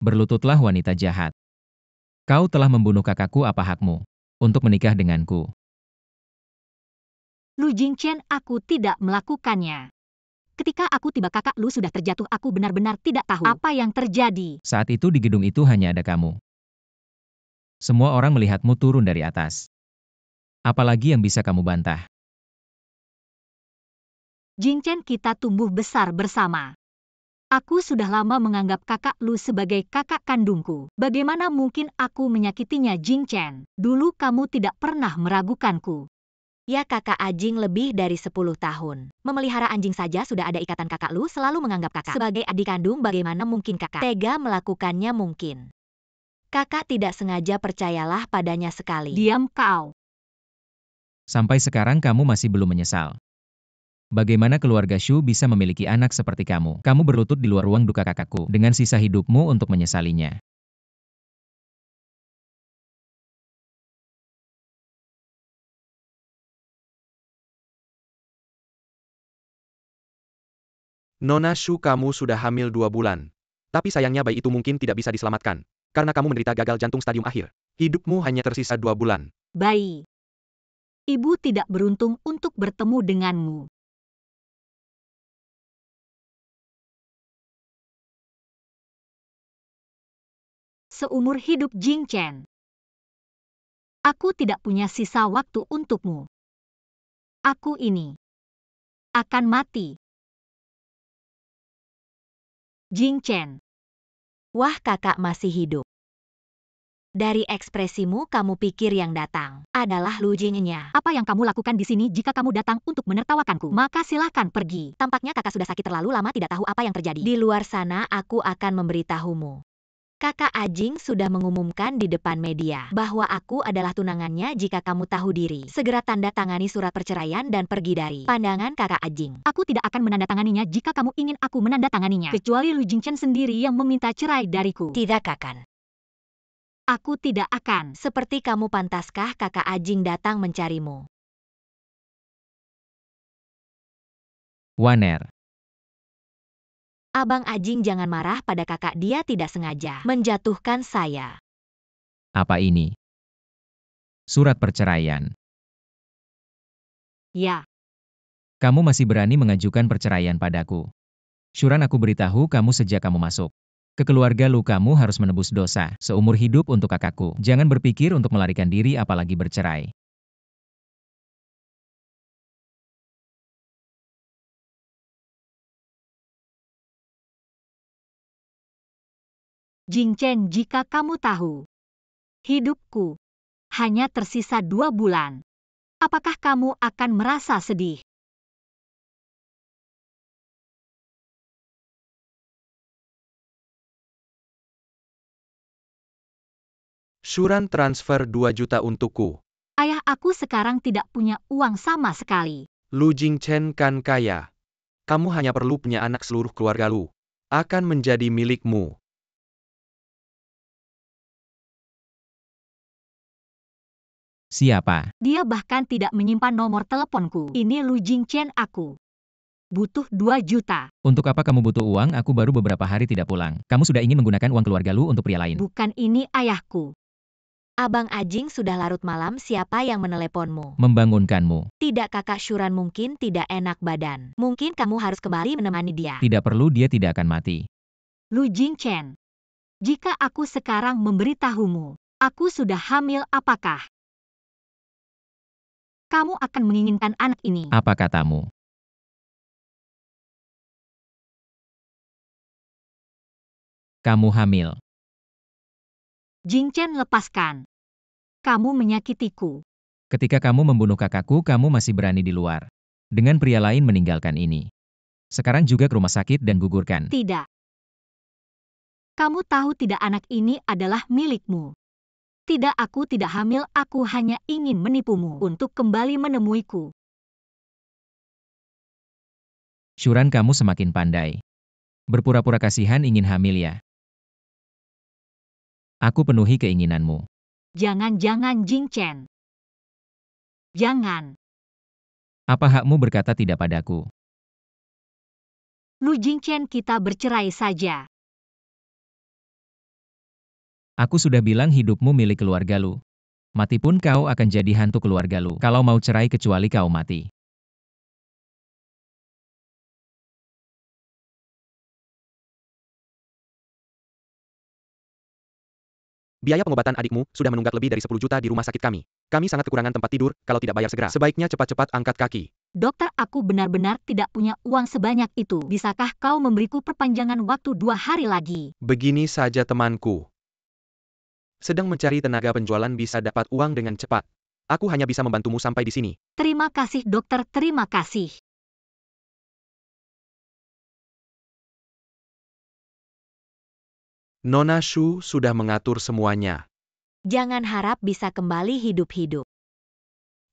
Berlututlah wanita jahat. Kau telah membunuh kakakku, apa hakmu untuk menikah denganku? Lu Jingchen, aku tidak melakukannya. Ketika aku tiba kakak Lu sudah terjatuh, aku benar-benar tidak tahu apa yang terjadi. Saat itu di gedung itu hanya ada kamu. Semua orang melihatmu turun dari atas. Apalagi yang bisa kamu bantah? Jingchen, kita tumbuh besar bersama. Aku sudah lama menganggap kakak Lu sebagai kakak kandungku. Bagaimana mungkin aku menyakitinya, Jingchen? Dulu kamu tidak pernah meragukanku. Ya, kakak Ajing lebih dari 10 tahun. Memelihara anjing saja sudah ada ikatan. Kakak Lu selalu menganggap kakak sebagai adik kandung. Bagaimana mungkin kakak tega melakukannya? Mungkin kakak tidak sengaja, percayalah padanya sekali. Diam kau. Sampai sekarang kamu masih belum menyesal. Bagaimana keluarga Shu bisa memiliki anak seperti kamu? Kamu berlutut di luar ruang duka kakakku dengan sisa hidupmu untuk menyesalinya. Nona Shu, kamu sudah hamil 2 bulan. Tapi sayangnya bayi itu mungkin tidak bisa diselamatkan. Karena kamu menderita gagal jantung stadium akhir. Hidupmu hanya tersisa 2 bulan. Bayi. Ibu tidak beruntung untuk bertemu denganmu. Seumur hidup Jingchen, aku tidak punya sisa waktu untukmu. Aku ini akan mati. Jingchen. Wah, kakak masih hidup. Dari ekspresimu, kamu pikir yang datang adalah Lu Jingnya. Apa yang kamu lakukan di sini? Jika kamu datang untuk menertawakanku, maka silahkan pergi. Tampaknya kakak sudah sakit terlalu lama, tidak tahu apa yang terjadi. Di luar sana, aku akan memberitahumu. Kakak Ajing sudah mengumumkan di depan media bahwa aku adalah tunangannya. Jika kamu tahu diri, segera tanda tangani surat perceraian dan pergi dari pandangan kakak Ajing. Aku tidak akan menandatanganinya jika kamu ingin aku menandatanganinya. Kecuali Lu Jingchen sendiri yang meminta cerai dariku. Tidak akan. Aku tidak akan. Seperti kamu, pantaskah kakak Ajing datang mencarimu? Waner. Abang Ajing, jangan marah pada kakak, dia tidak sengaja menjatuhkan saya. Apa ini? Surat perceraian. Ya. Kamu masih berani mengajukan perceraian padaku? Syuran, aku beritahu kamu sejak kamu masuk ke keluarga Lu, kamu harus menebus dosa seumur hidup untuk kakakku. Jangan berpikir untuk melarikan diri, apalagi bercerai. Jingchen, jika kamu tahu, hidupku hanya tersisa 2 bulan. Apakah kamu akan merasa sedih? Syuran transfer 2 juta untukku. Ayah aku sekarang tidak punya uang sama sekali. Lu Jingchen kan kaya. Kamu hanya perlu punya anak, seluruh keluarga Lu akan menjadi milikmu. Siapa? Dia bahkan tidak menyimpan nomor teleponku. Ini Lu Jingchen, aku butuh 2 juta. Untuk apa kamu butuh uang? Aku baru beberapa hari tidak pulang. Kamu sudah ingin menggunakan uang keluarga Lu untuk pria lain. Bukan, ini ayahku. Abang Ajing, sudah larut malam. Siapa yang meneleponmu? Membangunkanmu. Tidak, kakak Syuran mungkin tidak enak badan. Mungkin kamu harus kembali menemani dia. Tidak perlu, dia tidak akan mati. Lu Jingchen, jika aku sekarang memberitahumu, aku sudah hamil, apakah kamu akan menginginkan anak ini? Apa katamu? Kamu hamil. Jingchen, lepaskan. Kamu menyakitiku. Ketika kamu membunuh kakakku, kamu masih berani di luar dengan pria lain, meninggalkan ini. Sekarang juga ke rumah sakit dan gugurkan. Tidak. Kamu tahu tidak, anak ini adalah milikmu. Tidak, aku tidak hamil, aku hanya ingin menipumu untuk kembali menemuiku. Syuran, kamu semakin pandai. Berpura-pura kasihan ingin hamil ya? Aku penuhi keinginanmu. Jangan-jangan, Jingchen. Jangan. Apa hakmu berkata tidak padaku? Lu Jingchen, kita bercerai saja. Aku sudah bilang hidupmu milik keluarga Lu. Mati pun kau akan jadi hantu keluarga Lu. Kalau mau cerai kecuali kau mati. Biaya pengobatan adikmu sudah menunggak lebih dari 10 juta di rumah sakit kami. Kami sangat kekurangan tempat tidur, kalau tidak bayar segera. Sebaiknya cepat-cepat angkat kaki. Dokter, aku benar-benar tidak punya uang sebanyak itu. Bisakah kau memberiku perpanjangan waktu 2 hari lagi? Begini saja temanku. Sedang mencari tenaga penjualan bisa dapat uang dengan cepat. Aku hanya bisa membantumu sampai di sini. Terima kasih dokter, terima kasih. Nona Shu sudah mengatur semuanya. Jangan harap bisa kembali hidup-hidup.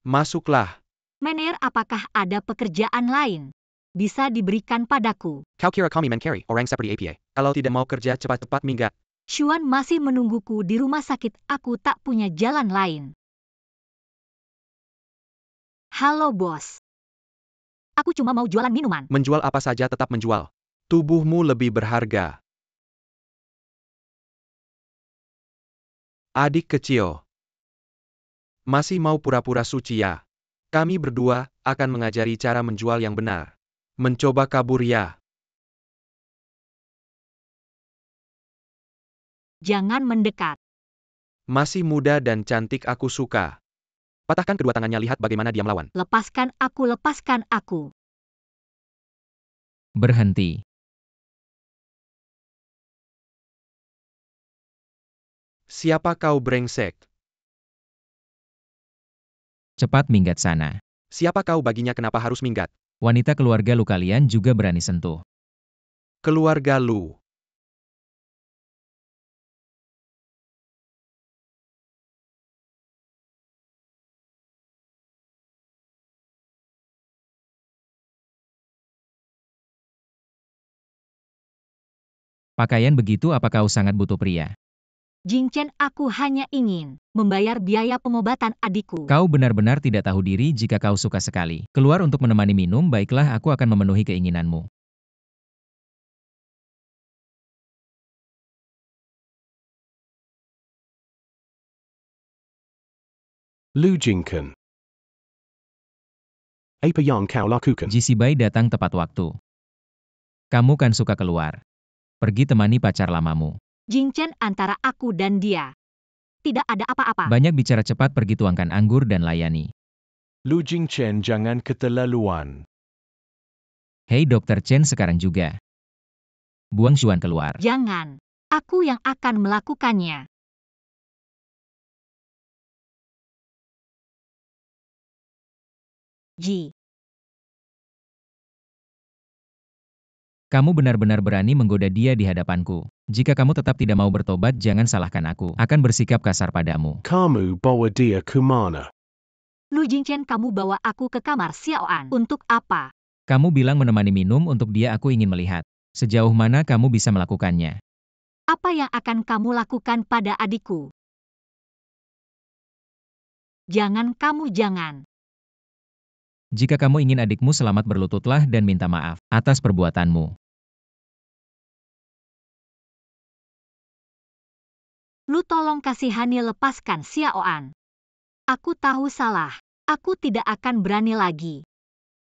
Masuklah. Mener, apakah ada pekerjaan lain? Bisa diberikan padaku. Kau kira kami mencari orang seperti APA? Kalau tidak mau kerja cepat-cepat minggat. Xuan masih menungguku di rumah sakit, aku tak punya jalan lain. Halo bos. Aku cuma mau jualan minuman. Menjual apa saja tetap menjual. Tubuhmu lebih berharga. Adik kecil. Masih mau pura-pura suci ya? Kami berdua akan mengajari cara menjual yang benar. Mencoba kabur ya? Jangan mendekat. Masih muda dan cantik aku suka. Patahkan kedua tangannya, lihat bagaimana dia melawan. Lepaskan aku, lepaskan aku. Berhenti. Siapa kau brengsek? Cepat minggat sana. Siapa kau baginya, kenapa harus minggat? Wanita keluarga Lu kalian juga berani sentuh. Keluarga Lu. Pakaian begitu apa kau sangat butuh pria? Jing Chen, aku hanya ingin membayar biaya pengobatan adikku. Kau benar-benar tidak tahu diri jika kau suka sekali. Keluar untuk menemani minum, baiklah aku akan memenuhi keinginanmu. Lu Jingken. Apa yang kau lakukan? Jisibai datang tepat waktu. Kamu kan suka keluar. Pergi temani pacar lamamu. Jing Chen, antara aku dan dia tidak ada apa-apa. Banyak bicara, cepat pergi tuangkan anggur dan layani. Lu Jingchen, jangan keterlaluan. Hei Dr. Chen, sekarang juga. Buang Xuan keluar. Jangan. Aku yang akan melakukannya. Ji. Kamu benar-benar berani menggoda dia di hadapanku. Jika kamu tetap tidak mau bertobat, jangan salahkan aku. Akan bersikap kasar padamu. Kamu bawa dia ke mana? Lu Jingchen, kamu bawa aku ke kamar Xiaoan. Untuk apa? Kamu bilang menemani minum, untuk dia aku ingin melihat. Sejauh mana kamu bisa melakukannya? Apa yang akan kamu lakukan pada adikku? Jangan, kamu jangan. Jika kamu ingin adikmu selamat, berlututlah dan minta maaf atas perbuatanmu. Lu tolong kasihani, lepaskan Xiaoan. Aku tahu salah. Aku tidak akan berani lagi.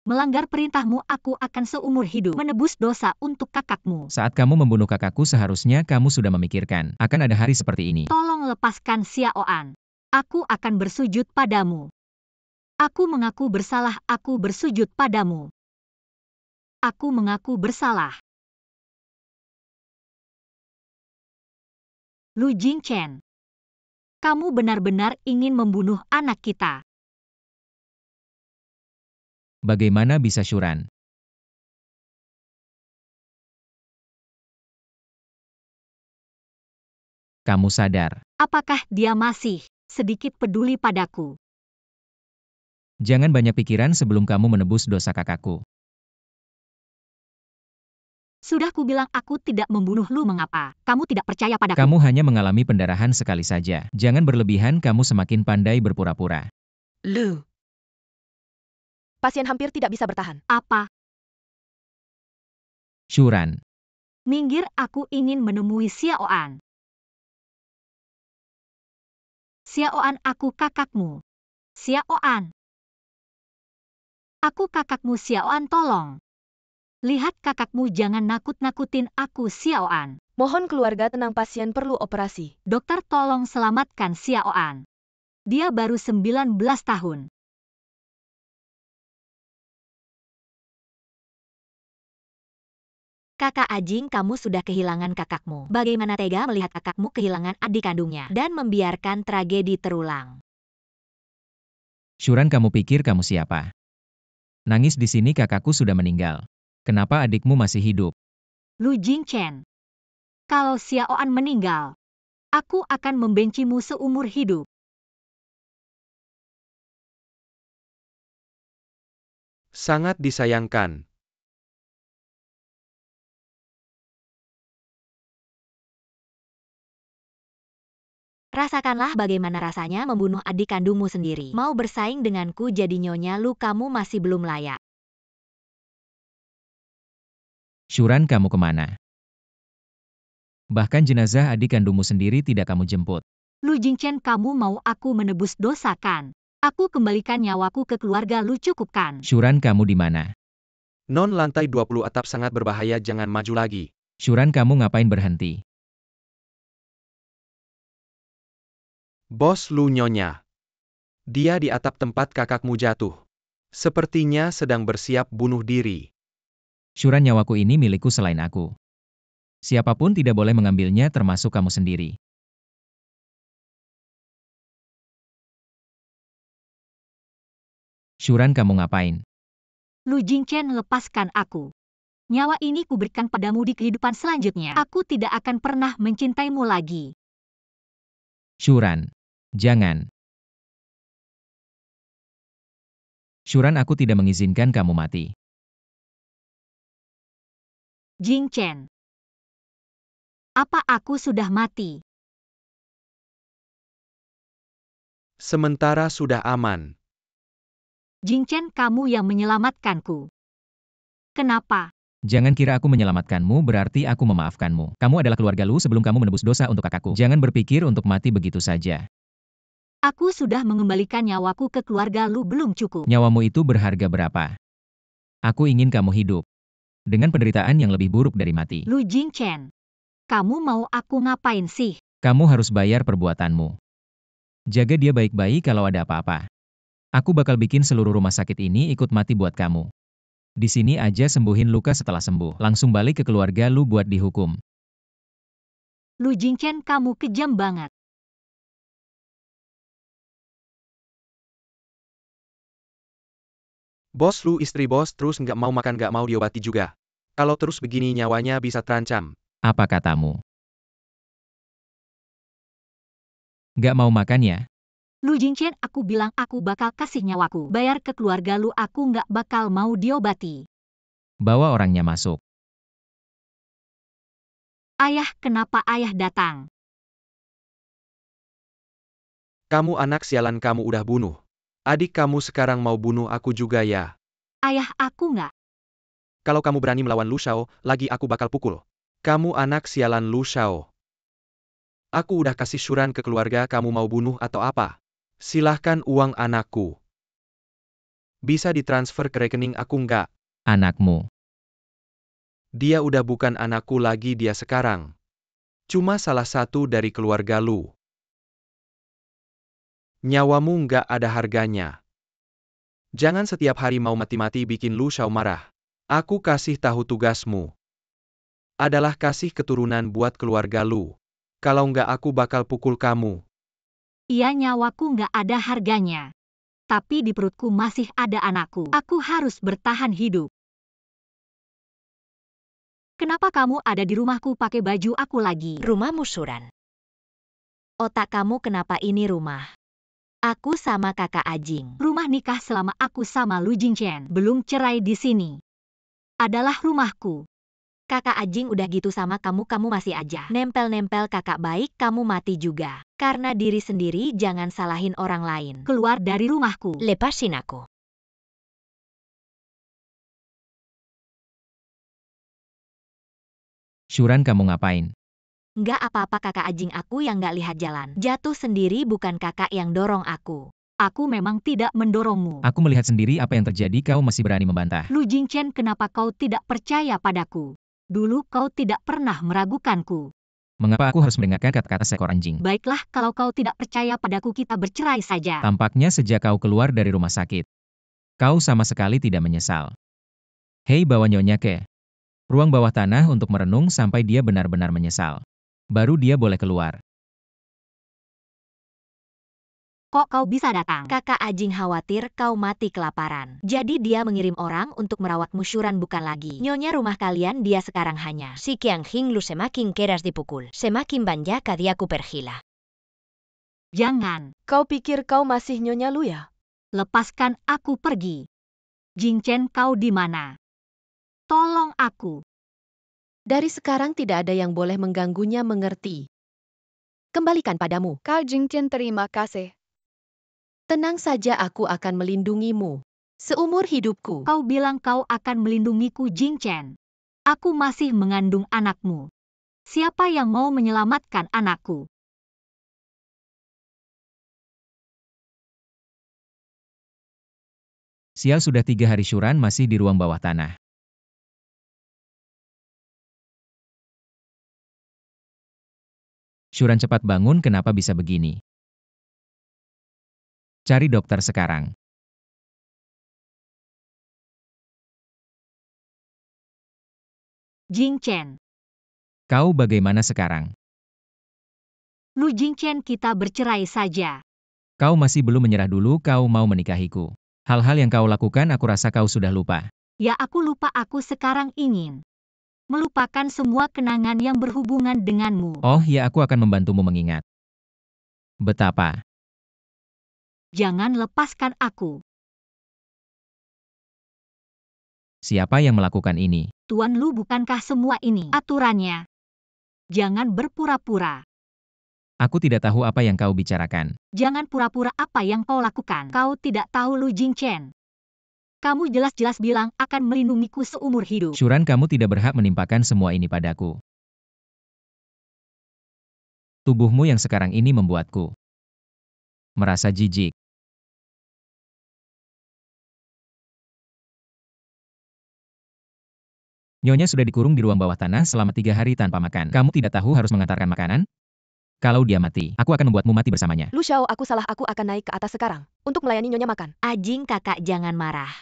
Melanggar perintahmu, aku akan seumur hidup menebus dosa untuk kakakmu. Saat kamu membunuh kakakku, seharusnya kamu sudah memikirkan akan ada hari seperti ini. Tolong lepaskan Xiaoan. Aku akan bersujud padamu. Aku mengaku bersalah, aku bersujud padamu. Aku mengaku bersalah. Lu Jingchen. Kamu benar-benar ingin membunuh anak kita. Bagaimana bisa Xuan? Kamu sadar? Apakah dia masih sedikit peduli padaku? Jangan banyak pikiran sebelum kamu menebus dosa kakakku. Sudah kubilang aku tidak membunuh lu, mengapa kamu tidak percaya padaku? Kamu hanya mengalami pendarahan sekali saja. Jangan berlebihan, kamu semakin pandai berpura-pura. Lu. Pasien hampir tidak bisa bertahan. Apa? Xuan. Minggir, aku ingin menemui Xiaoan. Xiaoan, aku kakakmu. Xiaoan. Aku kakakmu Xiaoan, tolong. Lihat kakakmu, jangan nakut-nakutin aku Xiaoan. Mohon keluarga tenang, pasien perlu operasi. Dokter, tolong selamatkan Xiaoan. Dia baru 19 tahun. Kakak Ajing, kamu sudah kehilangan kakakmu. Bagaimana tega melihat kakakmu kehilangan adik kandungnya dan membiarkan tragedi terulang? Shuran, kamu pikir kamu siapa? Nangis di sini, kakakku sudah meninggal. Kenapa adikmu masih hidup? Lu Jingchen. Kalau Xiaoan meninggal, aku akan membencimu seumur hidup. Sangat disayangkan. Rasakanlah bagaimana rasanya membunuh adik kandungmu sendiri. Mau bersaing denganku jadi nyonya Lu, kamu masih belum layak. Shuran, kamu kemana? Bahkan jenazah adik kandungmu sendiri tidak kamu jemput. Lu Jingchen, kamu mau aku menebus dosa kan? Aku kembalikan nyawaku ke keluarga Lu, cukup kan? Shuran, kamu di mana? Non, lantai 20 atap sangat berbahaya, jangan maju lagi. Shuran, kamu ngapain berhenti? Bos Lu, nyonya. Dia di atap tempat kakakmu jatuh. Sepertinya sedang bersiap bunuh diri. Shuran, nyawaku ini milikku selain aku. Siapapun tidak boleh mengambilnya, termasuk kamu sendiri. Shuran, kamu ngapain? Lu Jingchen, lepaskan aku. Nyawa ini kuberikan padamu di kehidupan selanjutnya. Aku tidak akan pernah mencintaimu lagi. Shuran, jangan. Shuran, aku tidak mengizinkan kamu mati. Jingchen. Apa aku sudah mati? Sementara sudah aman. Jingchen, kamu yang menyelamatkanku. Kenapa? Jangan kira aku menyelamatkanmu berarti aku memaafkanmu. Kamu adalah keluarga Lu sebelum kamu menebus dosa untuk kakakku. Jangan berpikir untuk mati begitu saja. Aku sudah mengembalikan nyawaku ke keluarga Lu, belum cukup. Nyawamu itu berharga berapa? Aku ingin kamu hidup dengan penderitaan yang lebih buruk dari mati. Lu Jingchen, kamu mau aku ngapain sih? Kamu harus bayar perbuatanmu. Jaga dia baik-baik kalau ada apa-apa. Aku bakal bikin seluruh rumah sakit ini ikut mati buat kamu. Di sini aja sembuhin luka, setelah sembuh. Langsung balik ke keluarga Lu buat dihukum. Lu Jingchen, kamu kejam banget. Bos Lu, istri bos terus nggak mau makan, nggak mau diobati juga. Kalau terus begini nyawanya bisa terancam. Apa katamu? Gak mau makan ya? Lu Jingchen, aku bilang aku bakal kasih nyawaku. Bayar ke keluarga Lu, aku nggak bakal mau diobati. Bawa orangnya masuk. Ayah, kenapa ayah datang? Kamu anak sialan, kamu udah bunuh. Adik kamu sekarang mau bunuh aku juga ya. Ayah, aku nggak. Kalau kamu berani melawan Lu Shao, lagi aku bakal pukul. Kamu anak sialan Lu Shao. Aku udah kasih Shuran ke keluarga, kamu mau bunuh atau apa? Silahkan uang anakku. Bisa ditransfer ke rekening aku nggak? Anakmu. Dia udah bukan anakku lagi, dia sekarang cuma salah satu dari keluarga Lu. Nyawamu nggak ada harganya. Jangan setiap hari mau mati-mati bikin Lu Shao marah. Aku kasih tahu, tugasmu adalah kasih keturunan buat keluarga Lu. Kalau nggak aku bakal pukul kamu. Iya, nyawaku nggak ada harganya. Tapi di perutku masih ada anakku. Aku harus bertahan hidup. Kenapa kamu ada di rumahku pakai baju aku lagi? Rumahmu, Shuran. Otak kamu kenapa ini rumah? Aku sama kakak Ajing. Rumah nikah selama aku sama Lu Jingchen belum cerai di sini. Adalah rumahku. Kakak Ajing udah gitu sama kamu, kamu masih aja nempel-nempel kakak baik, kamu mati juga. Karena diri sendiri, jangan salahin orang lain. Keluar dari rumahku. Lepasin aku. Shuran, kamu ngapain? Nggak apa-apa kakak anjing, aku yang nggak lihat jalan. Jatuh sendiri, bukan kakak yang dorong aku. Aku memang tidak mendorongmu. Aku melihat sendiri apa yang terjadi, kau masih berani membantah. Lu Jingchen, kenapa kau tidak percaya padaku? Dulu kau tidak pernah meragukanku. Mengapa aku harus mendengarkan kata-kata seekor anjing? Baiklah, kalau kau tidak percaya padaku, kita bercerai saja. Tampaknya sejak kau keluar dari rumah sakit, kau sama sekali tidak menyesal. Hei, bawa nyonya ke ruang bawah tanah untuk merenung sampai dia benar-benar menyesal. Baru dia boleh keluar. Kok kau bisa datang? Kakak anjing khawatir kau mati kelaparan. Jadi dia mengirim orang untuk merawatmu. Syuran bukan lagi nyonya rumah kalian, dia sekarang hanya si Qiang Hing. Lu semakin keras dipukul, semakin banyak hadiahku pergila. Jangan. Kau pikir kau masih Nyonya Lu ya? Lepaskan aku pergi. Jingchen, kau di mana? Tolong aku. Dari sekarang tidak ada yang boleh mengganggunya, mengerti? Kembalikan padamu. Kau Jingchen, terima kasih. Tenang saja, aku akan melindungimu. Seumur hidupku. Kau bilang kau akan melindungiku, Jingchen. Aku masih mengandung anakmu. Siapa yang mau menyelamatkan anakku? Sial, sudah 3 hari Syuran masih di ruang bawah tanah. Syuran, cepat bangun, kenapa bisa begini? Cari dokter sekarang. Jingchen. Kau bagaimana sekarang? Lu Jingchen, kita bercerai saja. Kau masih belum menyerah dulu, kau mau menikahiku. Hal-hal yang kau lakukan aku rasa kau sudah lupa. Ya, aku lupa. Aku sekarang ingin melupakan semua kenangan yang berhubungan denganmu. Oh ya, aku akan membantumu mengingat. Betapa. Jangan lepaskan aku. Siapa yang melakukan ini? Tuan Lu, bukankah semua ini aturannya? Jangan berpura-pura. Aku tidak tahu apa yang kau bicarakan. Jangan pura-pura apa yang kau lakukan. Kau tidak tahu Lu Jingchen. Kamu jelas-jelas bilang akan melindungiku seumur hidup. Syuran, kamu tidak berhak menimpakan semua ini padaku. Tubuhmu yang sekarang ini membuatku merasa jijik. Nyonya sudah dikurung di ruang bawah tanah selama 3 hari tanpa makan. Kamu tidak tahu harus mengantarkan makanan? Kalau dia mati, aku akan membuatmu mati bersamanya. Lu Xiao, aku salah. Aku akan naik ke atas sekarang untuk melayani Nyonya makan. Anjing, kakak jangan marah.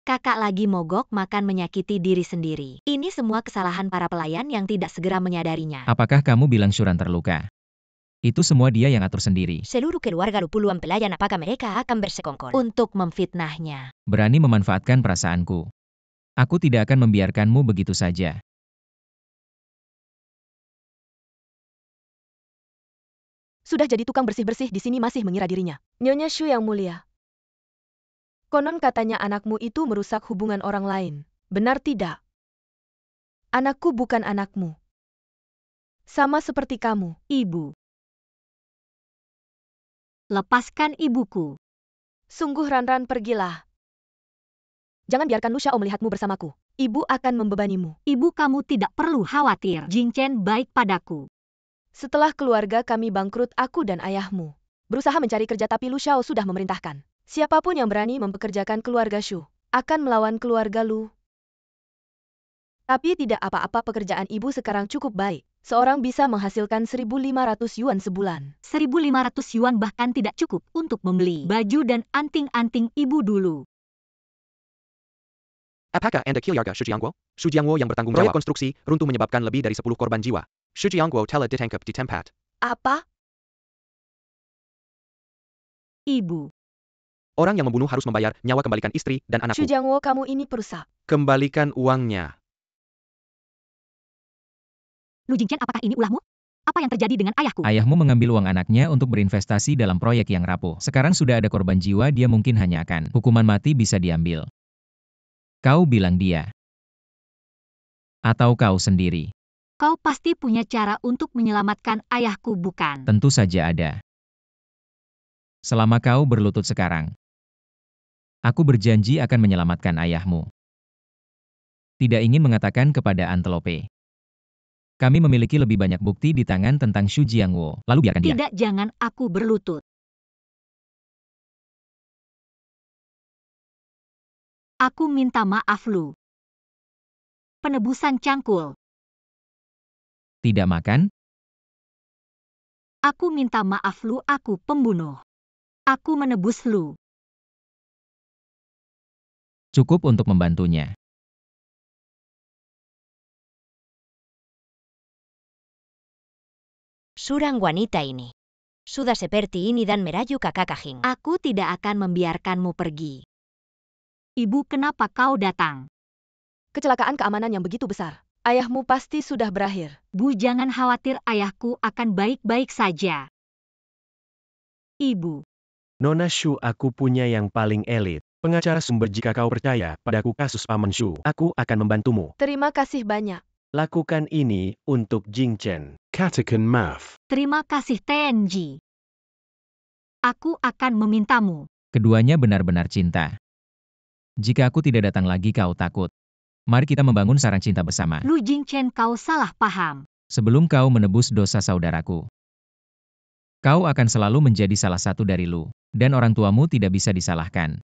Kakak lagi mogok makan, menyakiti diri sendiri. Ini semua kesalahan para pelayan yang tidak segera menyadarinya. Apakah kamu bilang Syuran terluka? Itu semua dia yang atur sendiri. Seluruh keluarga lu puluhan pelayan, apakah mereka akan bersekongkol untuk memfitnahnya? Berani memanfaatkan perasaanku. Aku tidak akan membiarkanmu begitu saja. Sudah jadi tukang bersih-bersih di sini masih mengira dirinya Nyonya Shu yang mulia. Konon katanya anakmu itu merusak hubungan orang lain. Benar tidak? Anakku bukan anakmu. Sama seperti kamu. Ibu. Lepaskan ibuku. Sungguh, Ranran, pergilah. Jangan biarkan Lu Xiao melihatmu bersamaku. Ibu akan membebanimu. Ibu, kamu tidak perlu khawatir. Jingchen baik padaku. Setelah keluarga kami bangkrut, aku dan ayahmu berusaha mencari kerja, tapi Lu Xiao sudah memerintahkan siapapun yang berani mempekerjakan keluarga Shu akan melawan keluarga Lu. Tapi tidak apa-apa, pekerjaan ibu sekarang cukup baik. Seorang bisa menghasilkan 1.500 yuan sebulan. 1.500 yuan bahkan tidak cukup untuk membeli baju dan anting-anting ibu dulu. Apakah Anda keluarga Shu Jiangguo? Shu Jiangguo yang bertanggung jawab konstruksi runtuh menyebabkan lebih dari 10 korban jiwa. Shu Jiangguo telah ditangkap di tempat. Apa? Ibu. Orang yang membunuh harus membayar nyawa, kembalikan istri dan Shu anakku. Jiangguo, kamu ini perusak. Kembalikan uangnya. Lu Jingchen, apakah ini ulahmu? Apa yang terjadi dengan ayahku? Ayahmu mengambil uang anaknya untuk berinvestasi dalam proyek yang rapuh. Sekarang sudah ada korban jiwa, dia mungkin hanya akan hukuman mati bisa diambil. Kau bilang dia. Atau kau sendiri? Kau pasti punya cara untuk menyelamatkan ayahku, bukan? Tentu saja ada. Selama kau berlutut sekarang, aku berjanji akan menyelamatkan ayahmu. Tidak ingin mengatakan kepada antelope. Kami memiliki lebih banyak bukti di tangan tentang Xu Jiangwo. Lalu biarkan dia. Tidak, jangan aku berlutut. Aku minta maaf Lu. Penebusan cangkul. Tidak makan? Aku minta maaf Lu, aku pembunuh. Aku menebus Lu. Cukup untuk membantunya. Surang wanita ini. Sudah seperti ini dan merayu kakak kahing. Aku tidak akan membiarkanmu pergi. Ibu, kenapa kau datang? Kecelakaan keamanan yang begitu besar. Ayahmu pasti sudah berakhir. Bu, jangan khawatir, ayahku akan baik-baik saja. Ibu. Nona Shu, aku punya yang paling elit. Pengacara sumber, jika kau percaya padaku kasus Paman Shu, aku akan membantumu. Terima kasih banyak. Lakukan ini untuk Jing Chen. Katakan maaf. Terima kasih TNG. Aku akan memintamu. Keduanya benar-benar cinta. Jika aku tidak datang lagi kau takut. Mari kita membangun sarang cinta bersama. Lu Jingchen, kau salah paham. Sebelum kau menebus dosa saudaraku. Kau akan selalu menjadi salah satu dari Lu. Dan orang tuamu tidak bisa disalahkan.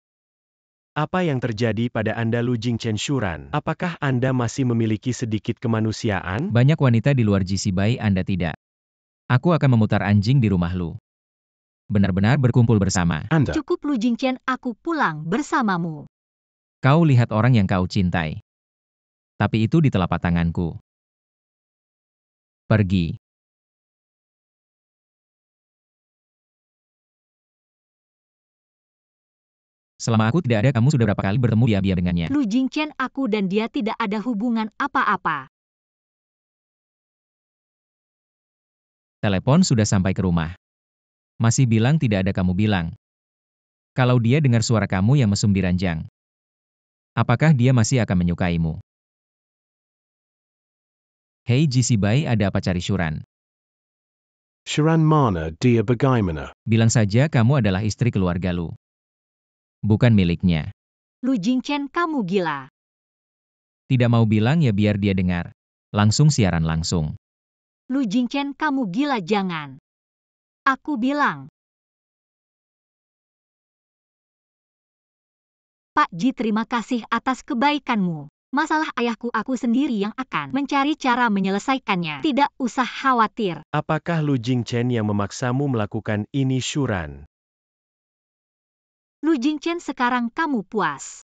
Apa yang terjadi pada Anda, Lu Jingchen Shuran? Apakah Anda masih memiliki sedikit kemanusiaan? Banyak wanita di luar GC Bai, Anda tidak. Aku akan memutar anjing di rumah Lu. Benar-benar berkumpul bersama. Anda. Cukup Lu Jingchen, aku pulang bersamamu. Kau lihat orang yang kau cintai. Tapi itu di telapak tanganku. Pergi. Selama aku tidak ada, kamu sudah berapa kali bertemu diam-diam dengannya? Lu Jingchen, aku dan dia tidak ada hubungan apa-apa. Telepon sudah sampai ke rumah. Masih bilang tidak ada, kamu bilang. Kalau dia dengar suara kamu yang mesum di ranjang. Apakah dia masih akan menyukaimu? Hei GC Bai, ada apa cari Shuran? Sharan mana dia bagaimana? Bilang saja kamu adalah istri keluarga Lu. Bukan miliknya. Lu Jingchen, kamu gila. Tidak mau bilang ya biar dia dengar. Langsung siaran langsung. Lu Jingchen, kamu gila, jangan. Aku bilang. Pak Ji, terima kasih atas kebaikanmu. Masalah ayahku, aku sendiri yang akan mencari cara menyelesaikannya. Tidak usah khawatir. Apakah Lu Jingchen yang memaksamu melakukan ini, Shuran? Lu Jingchen, sekarang kamu puas.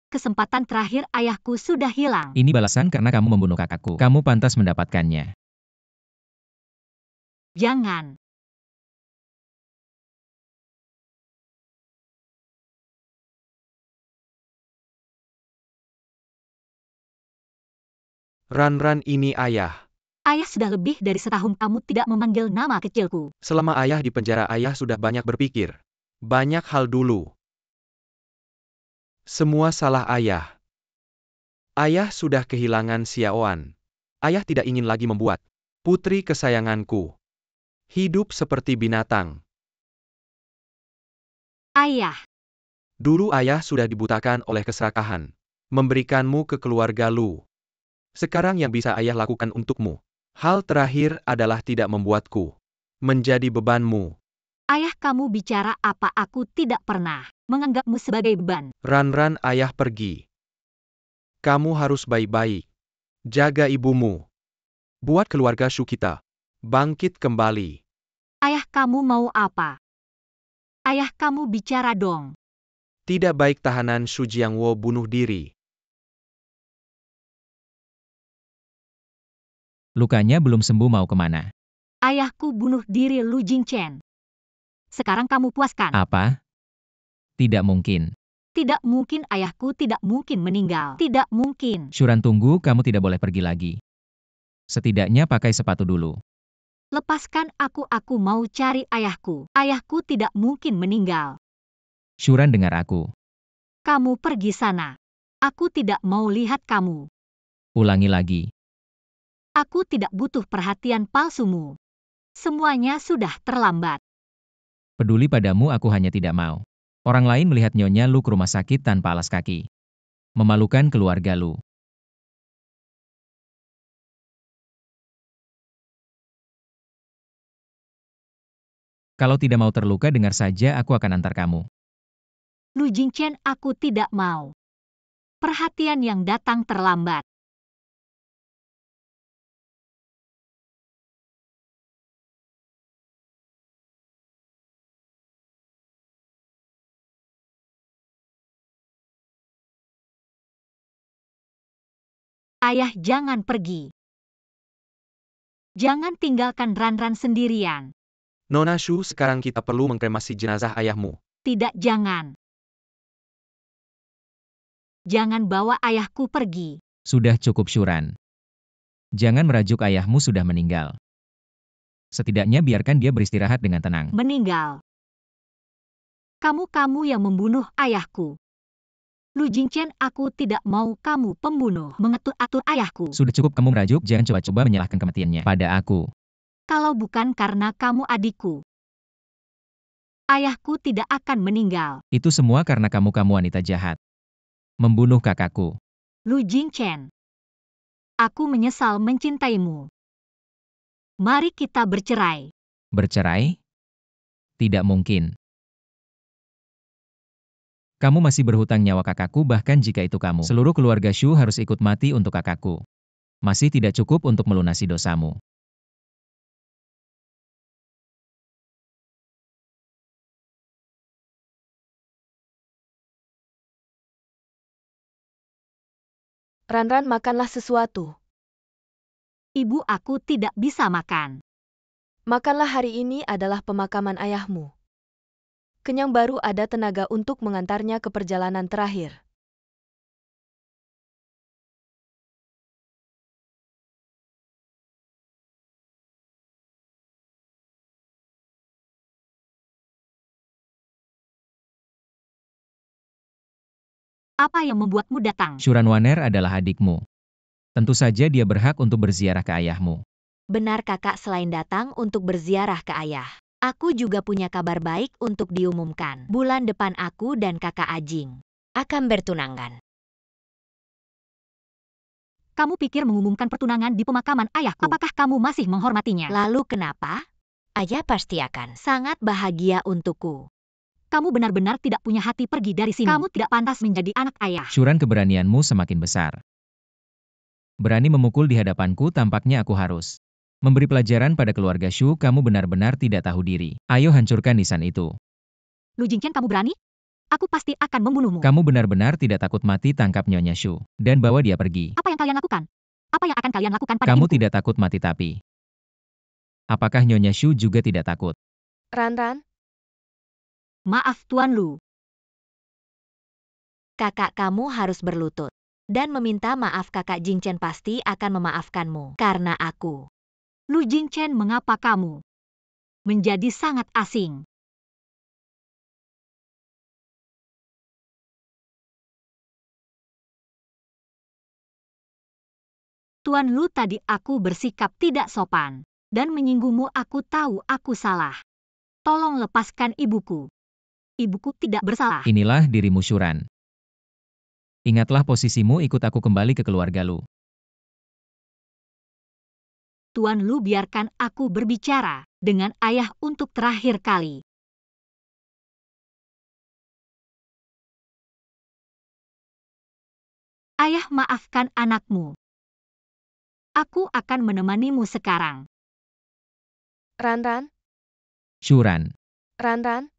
Kesempatan terakhir ayahku sudah hilang. Ini balasan karena kamu membunuh kakakku. Kamu pantas mendapatkannya. Jangan. Ran ini ayah. Ayah, sudah lebih dari setahun kamu tidak memanggil nama kecilku. Selama ayah di penjara, ayah sudah banyak berpikir. Banyak hal dulu. Semua salah ayah. Ayah sudah kehilangan Xiaoan. Ayah tidak ingin lagi membuat putri kesayanganku hidup seperti binatang. Ayah. Dulu ayah sudah dibutakan oleh keserakahan. Memberikanmu ke keluarga Lu. Sekarang yang bisa ayah lakukan untukmu. Hal terakhir adalah tidak membuatku menjadi bebanmu. Ayah, kamu bicara apa? Aku tidak pernah menganggapmu sebagai beban. Ran, ayah pergi. Kamu harus baik-baik. Jaga ibumu. Buat keluarga Shu kita bangkit kembali. Ayah, kamu mau apa? Ayah, kamu bicara dong. Tidak baik tahanan Xu Jiangwo bunuh diri. Lukanya belum sembuh, mau kemana? Ayahku bunuh diri, Lu Jingchen. Sekarang kamu puaskan. Apa? Tidak mungkin. Tidak mungkin, ayahku tidak mungkin meninggal. Tidak mungkin. Shuran, tunggu, kamu tidak boleh pergi lagi. Setidaknya pakai sepatu dulu. Lepaskan aku mau cari ayahku. Ayahku tidak mungkin meninggal. Shuran, dengar aku. Kamu pergi sana. Aku tidak mau lihat kamu. Ulangi lagi. Aku tidak butuh perhatian palsumu. Semuanya sudah terlambat. Peduli padamu, aku hanya tidak mau orang lain melihat Nyonya Lu ke rumah sakit tanpa alas kaki. Memalukan keluarga Lu. Kalau tidak mau terluka, dengar saja, aku akan antar kamu. Lu Jingchen, aku tidak mau. Perhatian yang datang terlambat. Ayah, jangan pergi. Jangan tinggalkan Ranran sendirian. Nona Shu, sekarang kita perlu mengkremasi jenazah ayahmu. Tidak, jangan. Jangan bawa ayahku pergi. Sudah cukup, Shuran. Jangan merajuk, ayahmu sudah meninggal. Setidaknya biarkan dia beristirahat dengan tenang. Meninggal. Kamu yang membunuh ayahku. Lu Jingchen, aku tidak mau kamu pembunuh mengatur-atur ayahku. Sudah cukup kamu merajuk, jangan coba-coba menyalahkan kematiannya pada aku. Kalau bukan karena kamu adikku, ayahku tidak akan meninggal. Itu semua karena kamu wanita jahat. Membunuh kakakku. Lu Jingchen, aku menyesal mencintaimu. Mari kita bercerai. Bercerai? Tidak mungkin. Kamu masih berhutang nyawa kakakku, bahkan jika itu kamu. Seluruh keluarga Shu harus ikut mati untuk kakakku. Masih tidak cukup untuk melunasi dosamu. Ranran, makanlah sesuatu. Ibu, aku tidak bisa makan. Makanlah, hari ini adalah pemakaman ayahmu. Kenyang baru ada tenaga untuk mengantarnya ke perjalanan terakhir. Apa yang membuatmu datang? Shuran Waner adalah adikmu. Tentu saja dia berhak untuk berziarah ke ayahmu. Benar kakak, selain datang untuk berziarah ke ayah, aku juga punya kabar baik untuk diumumkan. Bulan depan aku dan kakak Ajing akan bertunangan. Kamu pikir mengumumkan pertunangan di pemakaman ayahku? Apakah kamu masih menghormatinya? Lalu kenapa? Ayah pasti akan sangat bahagia untukku. Kamu benar-benar tidak punya hati, pergi dari sini. Kamu tidak pantas menjadi anak ayah. Shuran, keberanianmu semakin besar. Berani memukul di hadapanku, tampaknya aku harus memberi pelajaran pada keluarga Shu. Kamu benar-benar tidak tahu diri. Ayo hancurkan nisan itu. Lu Jingchen, kamu berani? Aku pasti akan membunuhmu. Kamu benar-benar tidak takut mati, tangkap Nyonya Shu dan bawa dia pergi. Apa yang kalian lakukan? Apa yang akan kalian lakukan pada Kamu ibuku? tidak takut mati, tapi apakah Nyonya Shu juga tidak takut? Ranran, Maaf Tuan Lu. Kakak kamu harus berlutut dan meminta maaf. Kakak Jingchen pasti akan memaafkanmu karena aku. Lu Jingchen, mengapa kamu menjadi sangat asing? Tuan Lu, tadi aku bersikap tidak sopan dan menyinggungmu. Aku tahu aku salah. Tolong lepaskan ibuku. Ibuku tidak bersalah. Inilah dirimu, Shuran. Ingatlah posisimu, ikut aku kembali ke keluarga Lu. Tuan Lu, biarkan aku berbicara dengan ayah untuk terakhir kali. Ayah, maafkan anakmu. Aku akan menemanimu sekarang. Ranran, Shuran. Ranran.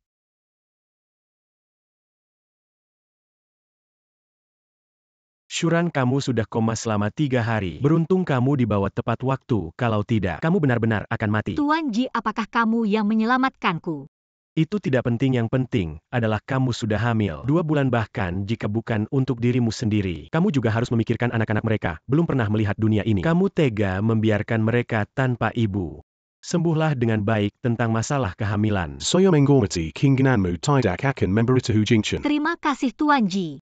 Shuran, kamu sudah koma selama 3 hari. Beruntung kamu dibawa tepat waktu, kalau tidak, kamu benar-benar akan mati. Tuan Ji, apakah kamu yang menyelamatkanku? Itu tidak penting, yang penting adalah kamu sudah hamil 2 bulan, bahkan jika bukan untuk dirimu sendiri, kamu juga harus memikirkan anak-anak mereka, belum pernah melihat dunia ini. Kamu tega membiarkan mereka tanpa ibu. Sembuhlah dengan baik tentang masalah kehamilan. Soyomengormati Kinganmu Tidak Akan Memberitahu Jingchen. Terima kasih Tuan Ji.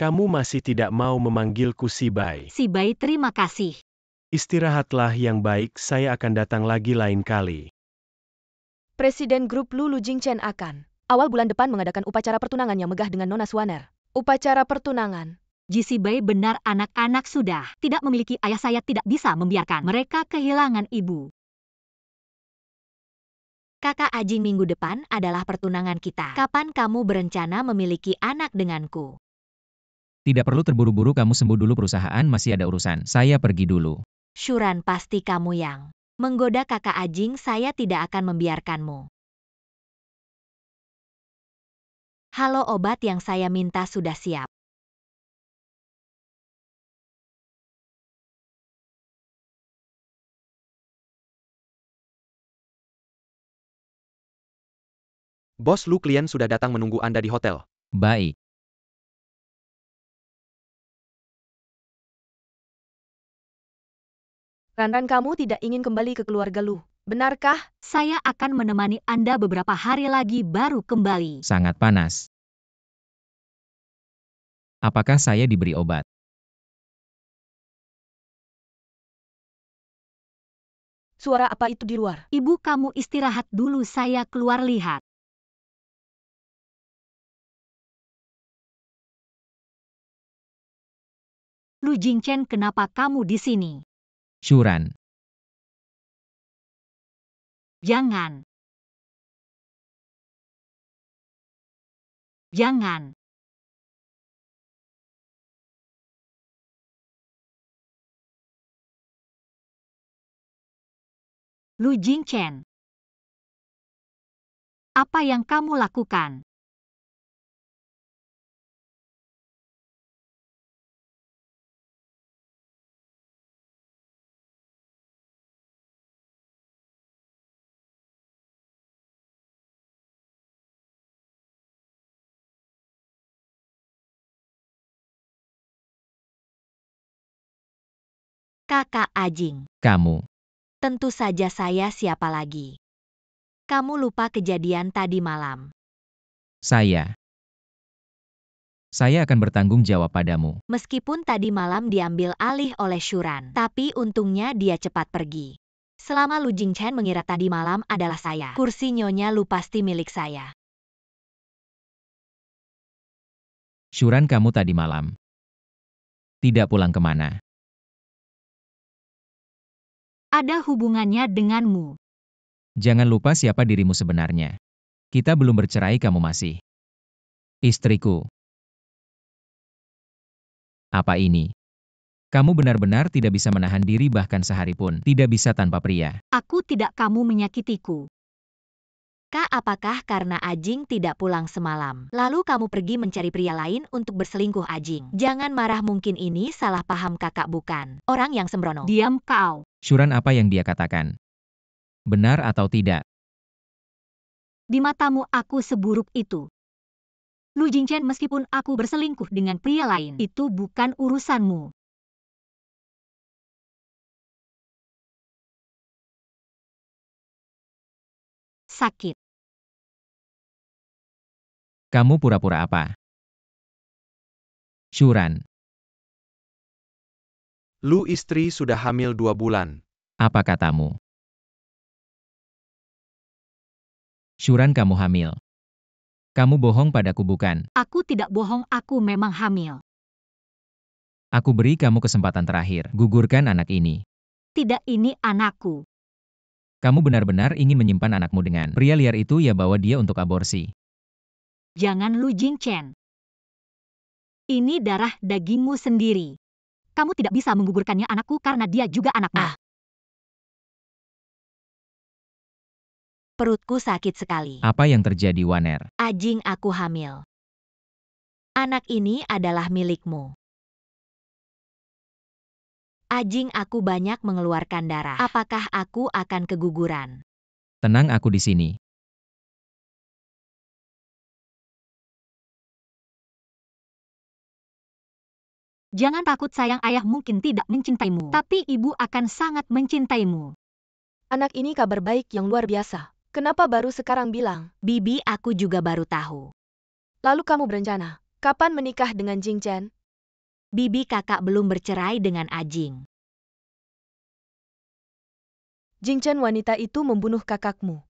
Kamu masih tidak mau memanggilku Sibai. Sibai, terima kasih. Istirahatlah yang baik, saya akan datang lagi lain kali. Presiden grup Lu Jingchen akan awal bulan depan mengadakan upacara pertunangan yang megah dengan Nona Swaner. Upacara pertunangan. Ji Sibai, benar, anak-anak sudah tidak memiliki ayah. Saya tidak bisa membiarkan mereka kehilangan ibu. Kakak Ajing, minggu depan adalah pertunangan kita. Kapan kamu berencana memiliki anak denganku? Tidak perlu terburu-buru, kamu sembuh dulu, perusahaan masih ada urusan. Saya pergi dulu. Syuran, pasti kamu yang menggoda kakak Ajing. Saya tidak akan membiarkanmu. Halo, obat yang saya minta sudah siap. Bos Lu, klien sudah datang menunggu Anda di hotel. Baik. Ranran, kamu tidak ingin kembali ke keluarga Lu, benarkah? Saya akan menemani Anda beberapa hari lagi baru kembali. Sangat panas. Apakah saya diberi obat? Suara apa itu di luar? Ibu, kamu istirahat dulu, saya keluar lihat. Lu Jingchen, kenapa kamu di sini? Syuran. Jangan. Jangan. Lu Jingchen. Apa yang kamu lakukan? Kakak Ajing. Kamu. Tentu saja, saya siapa lagi? Kamu lupa kejadian tadi malam. Saya akan bertanggung jawab padamu. Meskipun tadi malam diambil alih oleh Syuran, tapi untungnya dia cepat pergi. Selama Lu Jingchen mengira tadi malam adalah saya, kursi Nyonya Lu pasti milik saya. Syuran, kamu tadi malam tidak pulang kemana? Ada hubungannya denganmu. Jangan lupa siapa dirimu sebenarnya. Kita belum bercerai, kamu masih istriku. Apa ini? Kamu benar-benar tidak bisa menahan diri, bahkan sehari pun tidak bisa tanpa pria. Aku tidak, kamu menyakitiku. Kak, apakah karena Ajing tidak pulang semalam, lalu kamu pergi mencari pria lain untuk berselingkuh? Ajing, jangan marah, mungkin ini salah paham kakak, bukan orang yang sembrono. Diam kau. Syuran, apa yang dia katakan? Benar atau tidak? Di matamu aku seburuk itu. Lu Jingchen, meskipun aku berselingkuh dengan pria lain, itu bukan urusanmu. Sakit. Kamu pura-pura apa? Syuran, Lu istri sudah hamil 2 bulan. apa katamu? Syuran, kamu hamil. Kamu bohong padaku, bukan? Aku tidak bohong, aku memang hamil. Aku beri kamu kesempatan terakhir, gugurkan anak ini. Tidak, ini anakku. Kamu benar-benar ingin menyimpan anakmu dengan pria liar itu, ya, bawa dia untuk aborsi. Jangan, Lu Jingchen. Ini darah dagingmu sendiri. Kamu tidak bisa menggugurkannya, anakku, karena dia juga anakmu. Perutku sakit sekali. Apa yang terjadi, Waner? Ajing, aku hamil. Anak ini adalah milikmu. Ajing, aku banyak mengeluarkan darah. Apakah aku akan keguguran? Tenang, aku di sini. Jangan takut, sayang, ayah mungkin tidak mencintaimu, tapi ibu akan sangat mencintaimu. Anak ini kabar baik yang luar biasa. Kenapa baru sekarang bilang? Bibi, aku juga baru tahu. Lalu kamu berencana, kapan menikah dengan Jingchen? Bibi, kakak belum bercerai dengan Ajing. Jingchen, wanita itu membunuh kakakmu.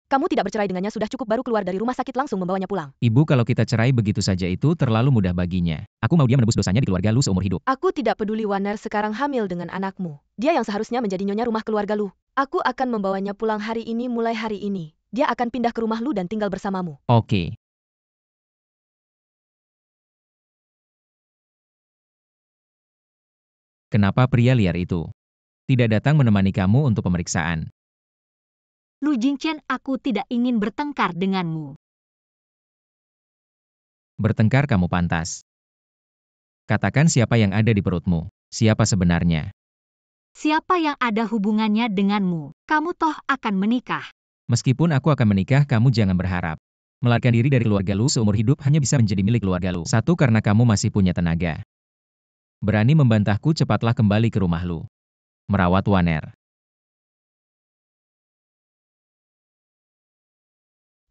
Kamu tidak bercerai dengannya sudah cukup baru keluar dari rumah sakit langsung membawanya pulang. Ibu, kalau kita cerai begitu saja itu terlalu mudah baginya. Aku mau dia menebus dosanya di keluarga Lu seumur hidup. Aku tidak peduli Warner sekarang hamil dengan anakmu. Dia yang seharusnya menjadi nyonya rumah keluarga Lu. Aku akan membawanya pulang hari ini mulai hari ini. Dia akan pindah ke rumah Lu dan tinggal bersamamu. Oke. Kenapa pria liar itu tidak datang menemani kamu untuk pemeriksaan? Lu Jingchen, aku tidak ingin bertengkar denganmu. Bertengkar kamu pantas. Katakan siapa yang ada di perutmu. Siapa sebenarnya? Siapa yang ada hubungannya denganmu? Kamu toh akan menikah. Meskipun aku akan menikah, kamu jangan berharap melarikan diri dari keluarga Lu seumur hidup hanya bisa menjadi milik keluarga Lu. Satu, karena kamu masih punya tenaga. Berani membantahku, cepatlah kembali ke rumah Lu. Merawat Warner.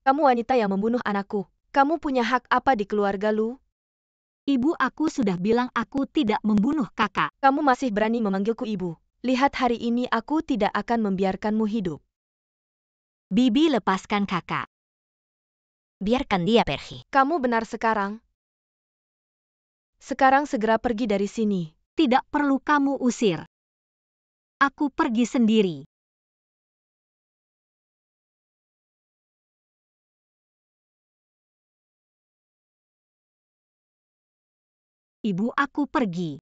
Kamu wanita yang membunuh anakku. Kamu punya hak apa di keluarga Lu? Ibu, aku sudah bilang aku tidak membunuh kakak. Kamu masih berani memanggilku ibu. Lihat hari ini aku tidak akan membiarkanmu hidup. Bibi, lepaskan kakak. Biarkan dia pergi. Kamu benar sekarang. Sekarang segera pergi dari sini. Tidak perlu kamu usir. Aku pergi sendiri. Ibu, aku pergi.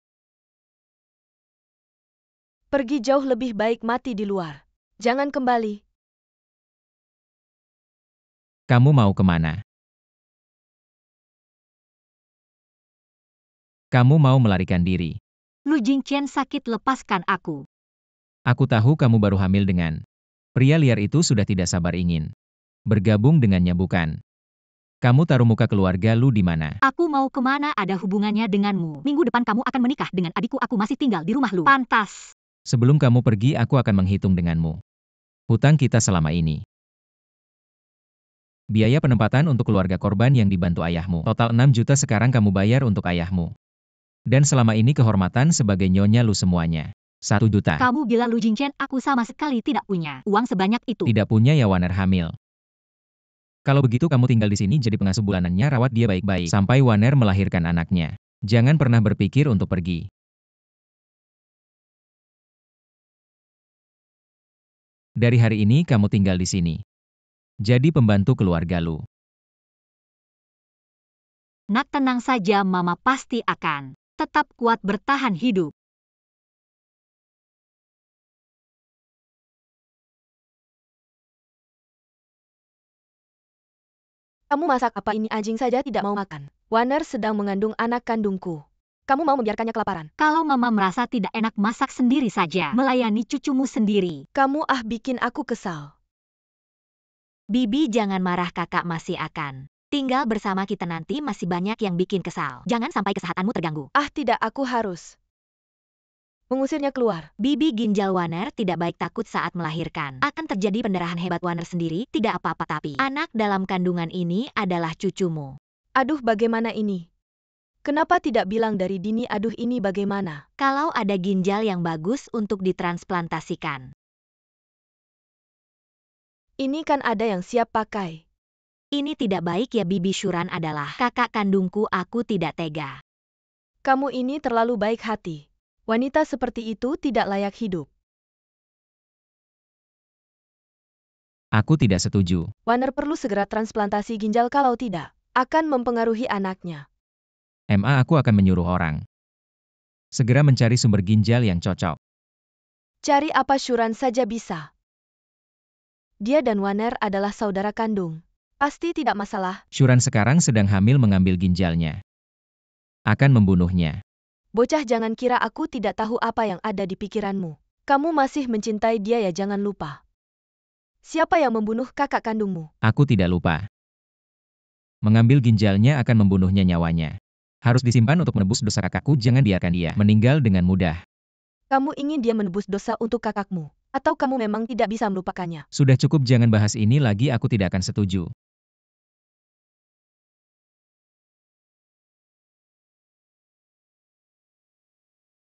Pergi jauh lebih baik mati di luar. Jangan kembali. Kamu mau kemana? Kamu mau melarikan diri. Lu Jingchen sakit, lepaskan aku. Aku tahu kamu baru hamil dengan pria liar itu, sudah tidak sabar ingin bergabung dengannya, bukan? Kamu taruh muka keluarga Lu di mana? Aku mau kemana ada hubungannya denganmu. Minggu depan kamu akan menikah dengan adikku, aku masih tinggal di rumah Lu. Pantas. Sebelum kamu pergi, aku akan menghitung denganmu hutang kita selama ini. Biaya penempatan untuk keluarga korban yang dibantu ayahmu. Total 6 juta sekarang kamu bayar untuk ayahmu. Dan selama ini kehormatan sebagai nyonya Lu semuanya. 1 juta. Kamu gila Lu Jingchen, aku sama sekali tidak punya uang sebanyak itu. Tidak punya ya, Warner hamil. Kalau begitu kamu tinggal di sini jadi pengasuh bulanannya, rawat dia baik-baik sampai Warner melahirkan anaknya. Jangan pernah berpikir untuk pergi. Dari hari ini kamu tinggal di sini. Jadi pembantu keluarga Lu. Nak, tenang saja, Mama pasti akan tetap kuat bertahan hidup. Kamu masak apa ini? Anjing saja tidak mau makan. Warner sedang mengandung anak kandungku. Kamu mau membiarkannya kelaparan? Kalau Mama merasa tidak enak, masak sendiri saja. Melayani cucumu sendiri. Kamu bikin aku kesal. Bibi, jangan marah, kakak masih akan tinggal bersama kita nanti, masih banyak yang bikin kesal. Jangan sampai kesehatanmu terganggu. Tidak, aku harus mengusirnya keluar. Bibi, ginjal Warner tidak baik, takut saat melahirkan akan terjadi pendarahan hebat. Warner sendiri tidak apa-apa, tapi anak dalam kandungan ini adalah cucumu. Aduh, bagaimana ini? Kenapa tidak bilang dari dini? Aduh, ini bagaimana? Kalau ada ginjal yang bagus untuk ditransplantasikan. Ini kan ada yang siap pakai. Ini tidak baik ya, Bibi. Shuran adalah kakak kandungku, aku tidak tega. Kamu ini terlalu baik hati. Wanita seperti itu tidak layak hidup. Aku tidak setuju. Warner perlu segera transplantasi ginjal, kalau tidak akan mempengaruhi anaknya. Aku akan menyuruh orang segera mencari sumber ginjal yang cocok. Cari apa? Shuran saja bisa. Dia dan Warner adalah saudara kandung. Pasti tidak masalah. Shuran sekarang sedang hamil, mengambil ginjalnya akan membunuhnya. Bocah, jangan kira aku tidak tahu apa yang ada di pikiranmu. Kamu masih mencintai dia ya, jangan lupa. Siapa yang membunuh kakak kandungmu? Aku tidak lupa. Mengambil ginjalnya akan membunuhnya, nyawanya harus disimpan untuk menebus dosa kakakku. Jangan biarkan dia meninggal dengan mudah. Kamu ingin dia menebus dosa untuk kakakmu? Atau kamu memang tidak bisa melupakannya? Sudah cukup, jangan bahas ini lagi, aku tidak akan setuju.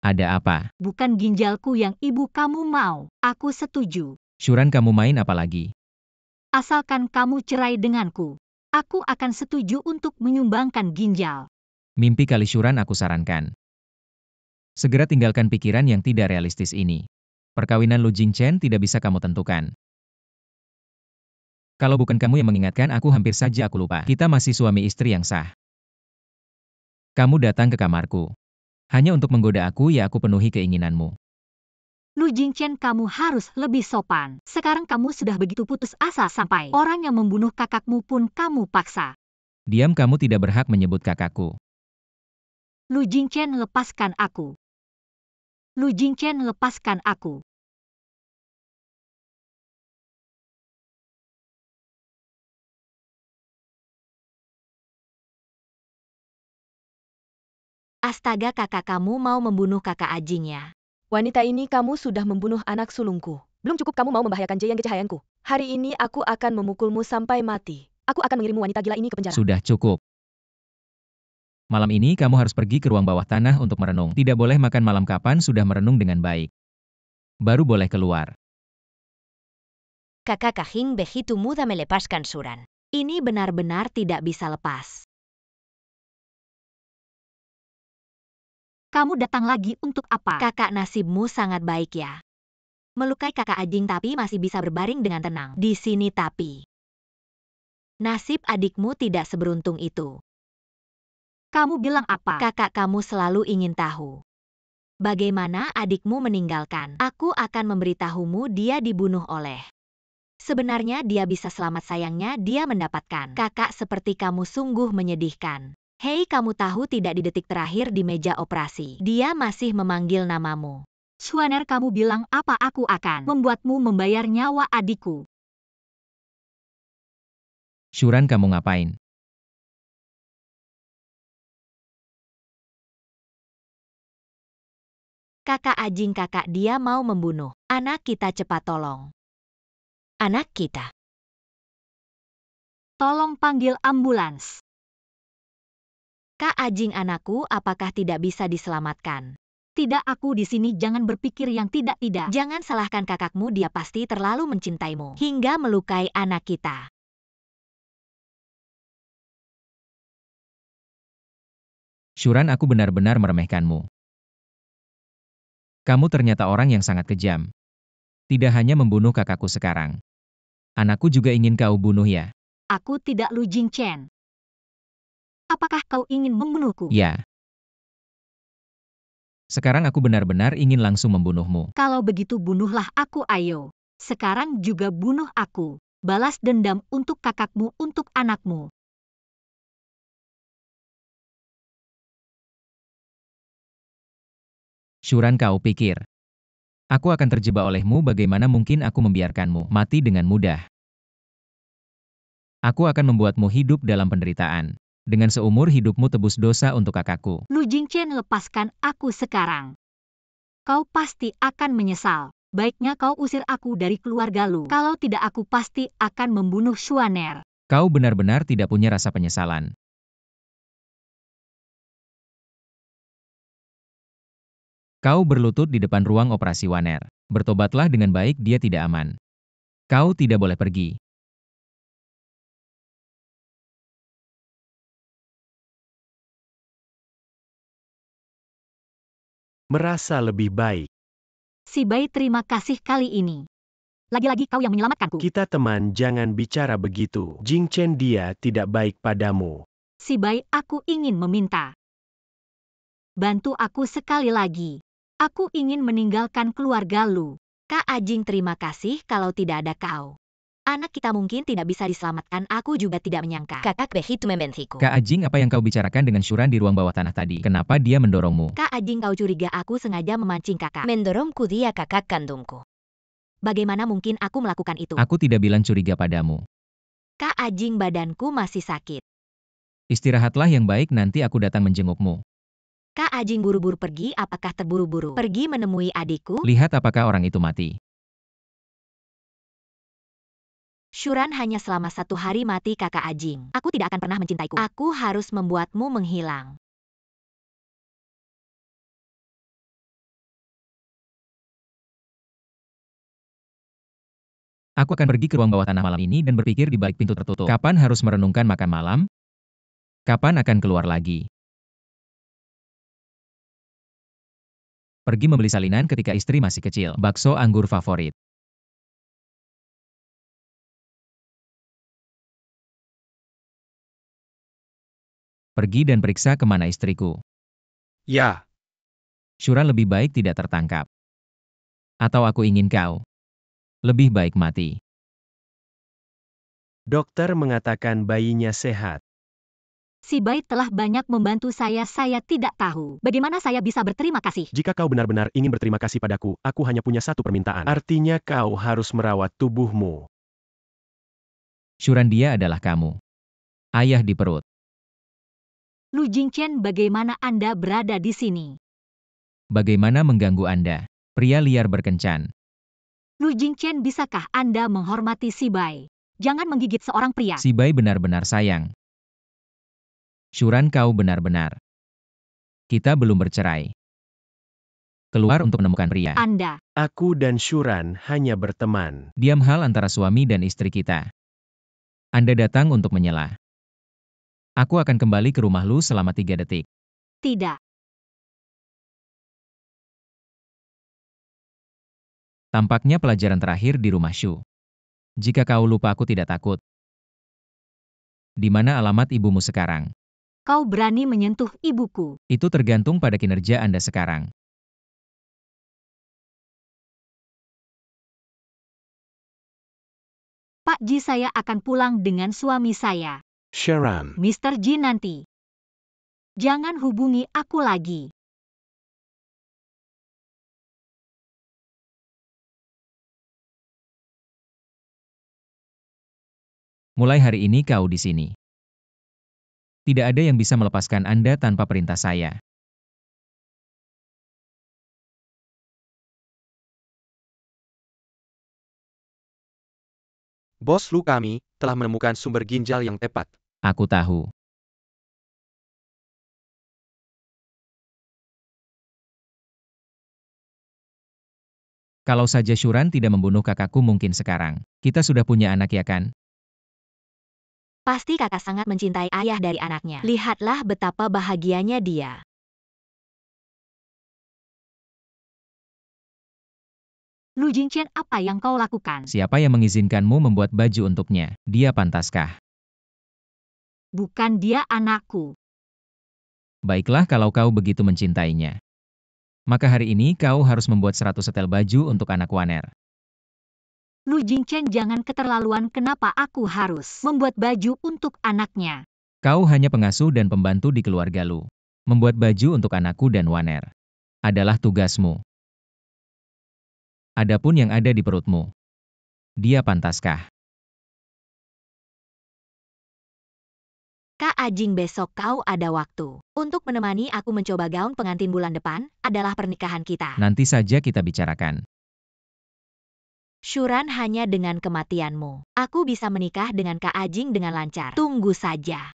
Ada apa? Bukan ginjalku yang ibu kamu mau. Aku setuju. Shuran, kamu main apa lagi? Asalkan kamu cerai denganku, aku akan setuju untuk menyumbangkan ginjal. Mimpi kali Shuran aku sarankan. Segera tinggalkan pikiran yang tidak realistis ini. Perkawinan Lu Jingchen tidak bisa kamu tentukan. Kalau bukan kamu yang mengingatkan aku hampir saja aku lupa. Kita masih suami istri yang sah. Kamu datang ke kamarku. Hanya untuk menggoda aku ya aku penuhi keinginanmu. Lu Jingchen, kamu harus lebih sopan. Sekarang kamu sudah begitu putus asa sampai orang yang membunuh kakakmu pun kamu paksa. Diam, kamu tidak berhak menyebut kakakku. Lu Jingchen, lepaskan aku. Lu Jingchen, lepaskan aku. Astaga, kakak kamu mau membunuh kakak Ajing ya. Wanita ini kamu sudah membunuh anak sulungku. Belum cukup kamu mau membahayakan Jeyang kecahayanku. Hari ini aku akan memukulmu sampai mati. Aku akan mengirimmu wanita gila ini ke penjara. Sudah cukup. Malam ini kamu harus pergi ke ruang bawah tanah untuk merenung. Tidak boleh makan malam kapan sudah merenung dengan baik. Baru boleh keluar. Kakak Kahing begitu mudah melepaskan Shuran. Ini benar-benar tidak bisa lepas. Kamu datang lagi untuk apa? Kakak, nasibmu sangat baik ya. Melukai kakak Ajing tapi masih bisa berbaring dengan tenang. Di sini tapi. Nasib adikmu tidak seberuntung itu. Kamu bilang apa? Kakak kamu selalu ingin tahu. Bagaimana adikmu meninggalkan? Aku akan memberitahumu dia dibunuh oleh. Sebenarnya dia bisa selamat, sayangnya dia mendapatkan kakak seperti kamu, sungguh menyedihkan. Hei, kamu tahu tidak, di detik terakhir di meja operasi, dia masih memanggil namamu. Shuaner, kamu bilang apa aku akan membuatmu membayar nyawa adikku? Shuran, kamu ngapain? Kakak Ajing, kakak dia mau membunuh anak kita, cepat tolong. Anak kita. Tolong panggil ambulans. Kak Ajing, anakku, apakah tidak bisa diselamatkan? Tidak, aku di sini, jangan berpikir yang tidak-tidak. Jangan salahkan kakakmu, dia pasti terlalu mencintaimu hingga melukai anak kita. Shuran, aku benar-benar meremehkanmu. Kamu ternyata orang yang sangat kejam. Tidak hanya membunuh kakakku sekarang. Anakku juga ingin kau bunuh ya? Aku tidak Lu Jingchen. Apakah kau ingin membunuhku? Ya. Sekarang aku benar-benar ingin langsung membunuhmu. Kalau begitu bunuhlah aku, ayo. Sekarang juga bunuh aku. Balas dendam untuk kakakmu, untuk anakmu. Shuran, kau pikir aku akan terjebak olehmu? Bagaimana mungkin aku membiarkanmu mati dengan mudah? Aku akan membuatmu hidup dalam penderitaan. Dengan seumur hidupmu tebus dosa untuk kakakku. Lu Jingchen, lepaskan aku sekarang. Kau pasti akan menyesal. Baiknya kau usir aku dari keluarga Lu. Kalau tidak, aku pasti akan membunuh Shuaner. Kau benar-benar tidak punya rasa penyesalan. Kau berlutut di depan ruang operasi Waner. Bertobatlah dengan baik, dia tidak aman. Kau tidak boleh pergi. Merasa lebih baik. Si Bai, terima kasih kali ini. Lagi-lagi kau yang menyelamatkanku. Kita teman, jangan bicara begitu. Jingchen, dia tidak baik padamu. Si Bai, aku ingin meminta. Bantu aku sekali lagi. Aku ingin meninggalkan keluarga Lu. Kak Ajing, terima kasih. Kalau tidak ada kau, anak kita mungkin tidak bisa diselamatkan. Aku juga tidak menyangka kakak begitu membenciku. Kak Ajing, apa yang kau bicarakan dengan Shuran di ruang bawah tanah tadi? Kenapa dia mendorongmu? Kak Ajing, kau curiga aku sengaja memancing kakak. Mendorongku, dia kakak kandungku. Bagaimana mungkin aku melakukan itu? Aku tidak bilang curiga padamu. Kak Ajing, badanku masih sakit. Istirahatlah yang baik, nanti aku datang menjengukmu. Kak Ajing, buru-buru pergi? Apakah terburu-buru pergi menemui adikku? Lihat apakah orang itu mati. Shuran hanya selama 1 hari mati, kakak Ajing. Aku tidak akan pernah mencintaiku. Aku harus membuatmu menghilang. Aku akan pergi ke ruang bawah tanah malam ini dan berpikir di balik pintu tertutup. Kapan harus merenungkan makan malam? Kapan akan keluar lagi? Pergi membeli salinan ketika istri masih kecil. Bakso anggur favorit. Pergi dan periksa kemana istriku. Ya, Syuran lebih baik tidak tertangkap. Atau aku ingin kau. Lebih baik mati. Dokter mengatakan bayinya sehat. Si bayi telah banyak membantu saya tidak tahu. Bagaimana saya bisa berterima kasih? Jika kau benar-benar ingin berterima kasih padaku, aku hanya punya satu permintaan. Artinya kau harus merawat tubuhmu. Syuran dia adalah kamu. Ayah di perut. Lu Jingchen, bagaimana Anda berada di sini? Bagaimana mengganggu Anda? Pria liar berkencan. Lu Jingchen, bisakah Anda menghormati si bayi? Jangan menggigit seorang pria. Si bayi benar-benar sayang. Syuran kau benar-benar. Kita belum bercerai. Keluar untuk menemukan pria. Anda. Aku dan Syuran hanya berteman. Diam hal antara suami dan istri kita. Anda datang untuk menyela. Aku akan kembali ke rumah lu selama 3 detik. Tidak. Tampaknya pelajaran terakhir di rumah Shu. Jika kau lupa aku tidak takut. Di mana alamat ibumu sekarang? Kau berani menyentuh ibuku. Itu tergantung pada kinerja Anda sekarang. Pak Ji, saya akan pulang dengan suami saya. Sharan. Mr. Ji nanti. Jangan hubungi aku lagi. Mulai hari ini kau di sini. Tidak ada yang bisa melepaskan Anda tanpa perintah saya. bos Lu kami telah menemukan sumber ginjal yang tepat. Aku tahu. Kalau saja Syuran tidak membunuh kakakku mungkin sekarang. Kita sudah punya anak ya kan? Pasti kakak sangat mencintai ayah dari anaknya. Lihatlah betapa bahagianya dia. Lu Jingchen, apa yang kau lakukan? Siapa yang mengizinkanmu membuat baju untuknya? Dia pantaskah? Bukan dia anakku. Baiklah kalau kau begitu mencintainya. Maka hari ini kau harus membuat 100 setel baju untuk anak Waner. Lu Jingchen, jangan keterlaluan. Kenapa aku harus membuat baju untuk anaknya? Kau hanya pengasuh dan pembantu di keluarga Lu. Membuat baju untuk anakku dan Waner adalah tugasmu. Adapun yang ada di perutmu, dia pantaskah? Kak Ajing, besok kau ada waktu untuk menemani aku mencoba gaun pengantin bulan depan adalah pernikahan kita. Nanti saja kita bicarakan. Syuran, hanya dengan kematianmu, aku bisa menikah dengan Kak Ajing dengan lancar. Tunggu saja.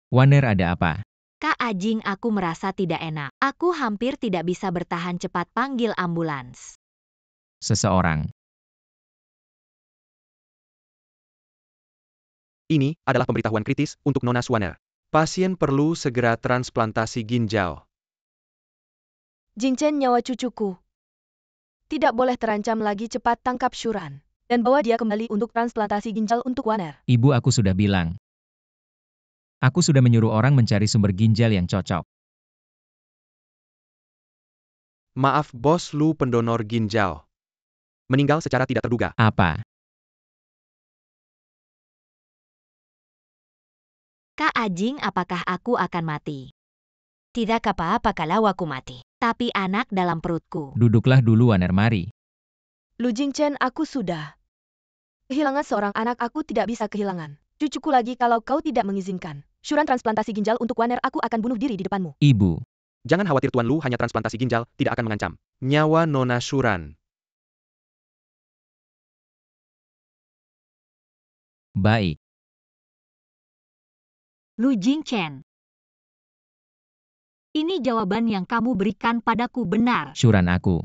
Waner, ada apa? Kak Ajing, aku merasa tidak enak. Aku hampir tidak bisa bertahan, cepat panggil ambulans. Seseorang. Ini adalah pemberitahuan kritis untuk Nona Swaner. Pasien perlu segera transplantasi ginjal. Jingchen, nyawa cucuku tidak boleh terancam lagi, cepat tangkap Syuran dan bawa dia kembali untuk transplantasi ginjal untuk Waner. Ibu, aku sudah bilang. Aku sudah menyuruh orang mencari sumber ginjal yang cocok. Maaf bos Lu, pendonor ginjal meninggal secara tidak terduga. Apa? Kak Ajing, apakah aku akan mati? Tidak apa-apa kalau aku mati. Tapi anak dalam perutku. Duduklah dulu Waner, mari. Lu Jingchen, aku sudah kehilangan seorang anak, aku tidak bisa kehilangan cucuku lagi kalau kau tidak mengizinkan. Syuran transplantasi ginjal untuk Waner, aku akan bunuh diri di depanmu. Ibu. Jangan khawatir Tuan Lu, hanya transplantasi ginjal, tidak akan mengancam nyawa Nona Syuran. Baik. Lu Jingchen. Ini jawaban yang kamu berikan padaku benar. Syuran aku.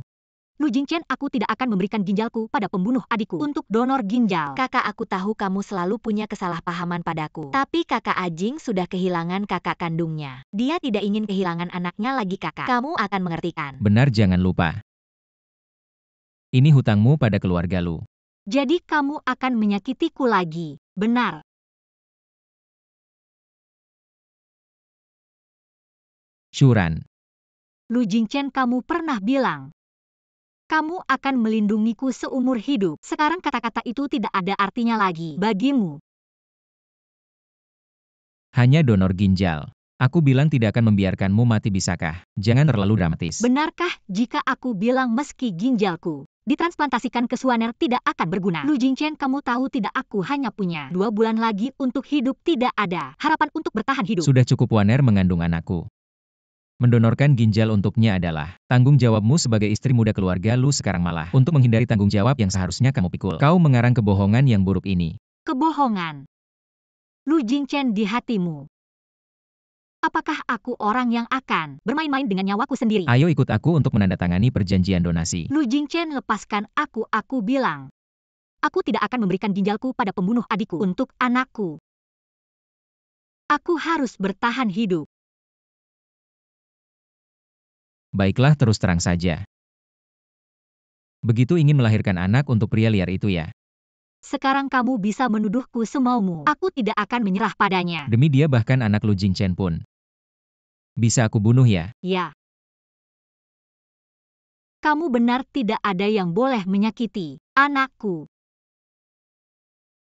Lu Jingchen, aku tidak akan memberikan ginjalku pada pembunuh adikku untuk donor ginjal. Kakak, aku tahu kamu selalu punya kesalahpahaman padaku. Tapi kakak Ajing sudah kehilangan kakak kandungnya. Dia tidak ingin kehilangan anaknya lagi kakak. Kamu akan mengerti kan? Benar, jangan lupa. Ini hutangmu pada keluarga Lu. Jadi kamu akan menyakitiku lagi, benar? Syuran. Lu Jingchen, kamu pernah bilang kamu akan melindungiku seumur hidup. Sekarang kata-kata itu tidak ada artinya lagi bagimu. Hanya donor ginjal. Aku bilang tidak akan membiarkanmu mati, bisakah? Jangan terlalu dramatis. Benarkah jika aku bilang meski ginjalku ditransplantasikan ke Suaner tidak akan berguna? Lu Jingchen, kamu tahu tidak, aku hanya punya 2 bulan lagi untuk hidup, tidak ada harapan untuk bertahan hidup. Sudah cukup Waner mengandung anakku. Mendonorkan ginjal untuknya adalah tanggung jawabmu sebagai istri muda keluarga Lu. Sekarang malah untuk menghindari tanggung jawab yang seharusnya kamu pikul. Kau mengarang kebohongan yang buruk ini. Kebohongan. Lu Jingchen, di hatimu, apakah aku orang yang akan bermain-main dengan nyawaku sendiri? Ayo ikut aku untuk menandatangani perjanjian donasi. Lu Jingchen, lepaskan aku bilang. Aku tidak akan memberikan ginjalku pada pembunuh adikku untuk anakku. Aku harus bertahan hidup. Baiklah, terus terang saja. Begitu ingin melahirkan anak untuk pria liar itu ya? Sekarang kamu bisa menuduhku semaumu. Aku tidak akan menyerah padanya. Demi dia, bahkan anak Lu Jingchen pun bisa aku bunuh ya? Ya. Kamu benar, tidak ada yang boleh menyakiti anakku.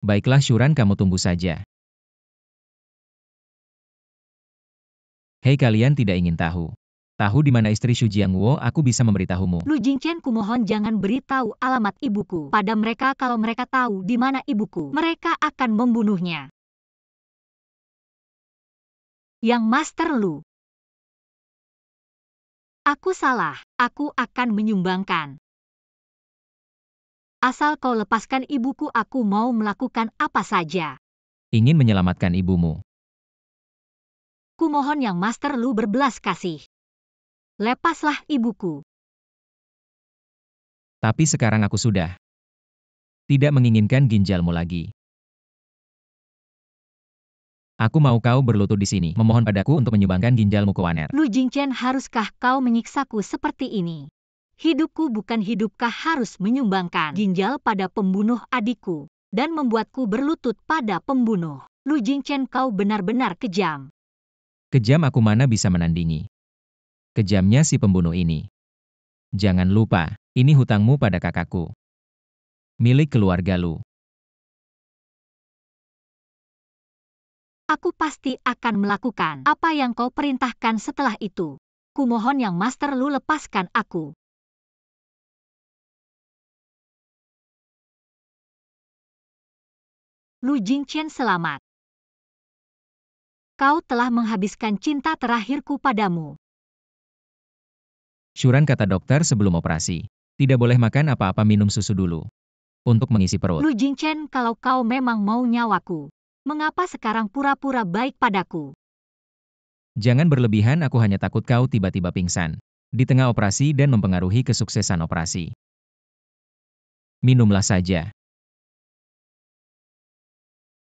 Baiklah Syuran, kamu tunggu saja. Hei, kalian tidak ingin tahu di mana istri Xu Jiangwo? Aku bisa memberitahumu. Lu Jingchen, kumohon jangan beritahu alamat ibuku pada mereka. Kalau mereka tahu di mana ibuku, mereka akan membunuhnya. Yang Master Lu. Aku salah, aku akan menyumbangkan. Asal kau lepaskan ibuku, aku mau melakukan apa saja. Ingin menyelamatkan ibumu. Kumohon Yang Master Lu berbelas kasih. Lepaslah ibuku. Tapi sekarang aku sudah tidak menginginkan ginjalmu lagi. Aku mau kau berlutut di sini, memohon padaku untuk menyumbangkan ginjalmu ke Waner. Lu Jingchen, haruskah kau menyiksaku seperti ini? Hidupku bukan hidupkah harus menyumbangkan ginjal pada pembunuh adikku dan membuatku berlutut pada pembunuh? Lu Jingchen, kau benar-benar kejam. Kejam aku mana bisa menandingi kejamnya si pembunuh ini. Jangan lupa, ini hutangmu pada kakakku. Milik keluarga Lu. Aku pasti akan melakukan apa yang kau perintahkan setelah itu. Kumohon Yang Master Lu, lepaskan aku. Lu Jingchen, selamat. Kau telah menghabiskan cinta terakhirku padamu. Syuran, kata dokter sebelum operasi. Tidak boleh makan apa-apa, minum susu dulu. Untuk mengisi perut. Lu Jingchen, kalau kau memang mau nyawaku, mengapa sekarang pura-pura baik padaku? Jangan berlebihan, aku hanya takut kau tiba-tiba pingsan di tengah operasi dan mempengaruhi kesuksesan operasi. Minumlah saja.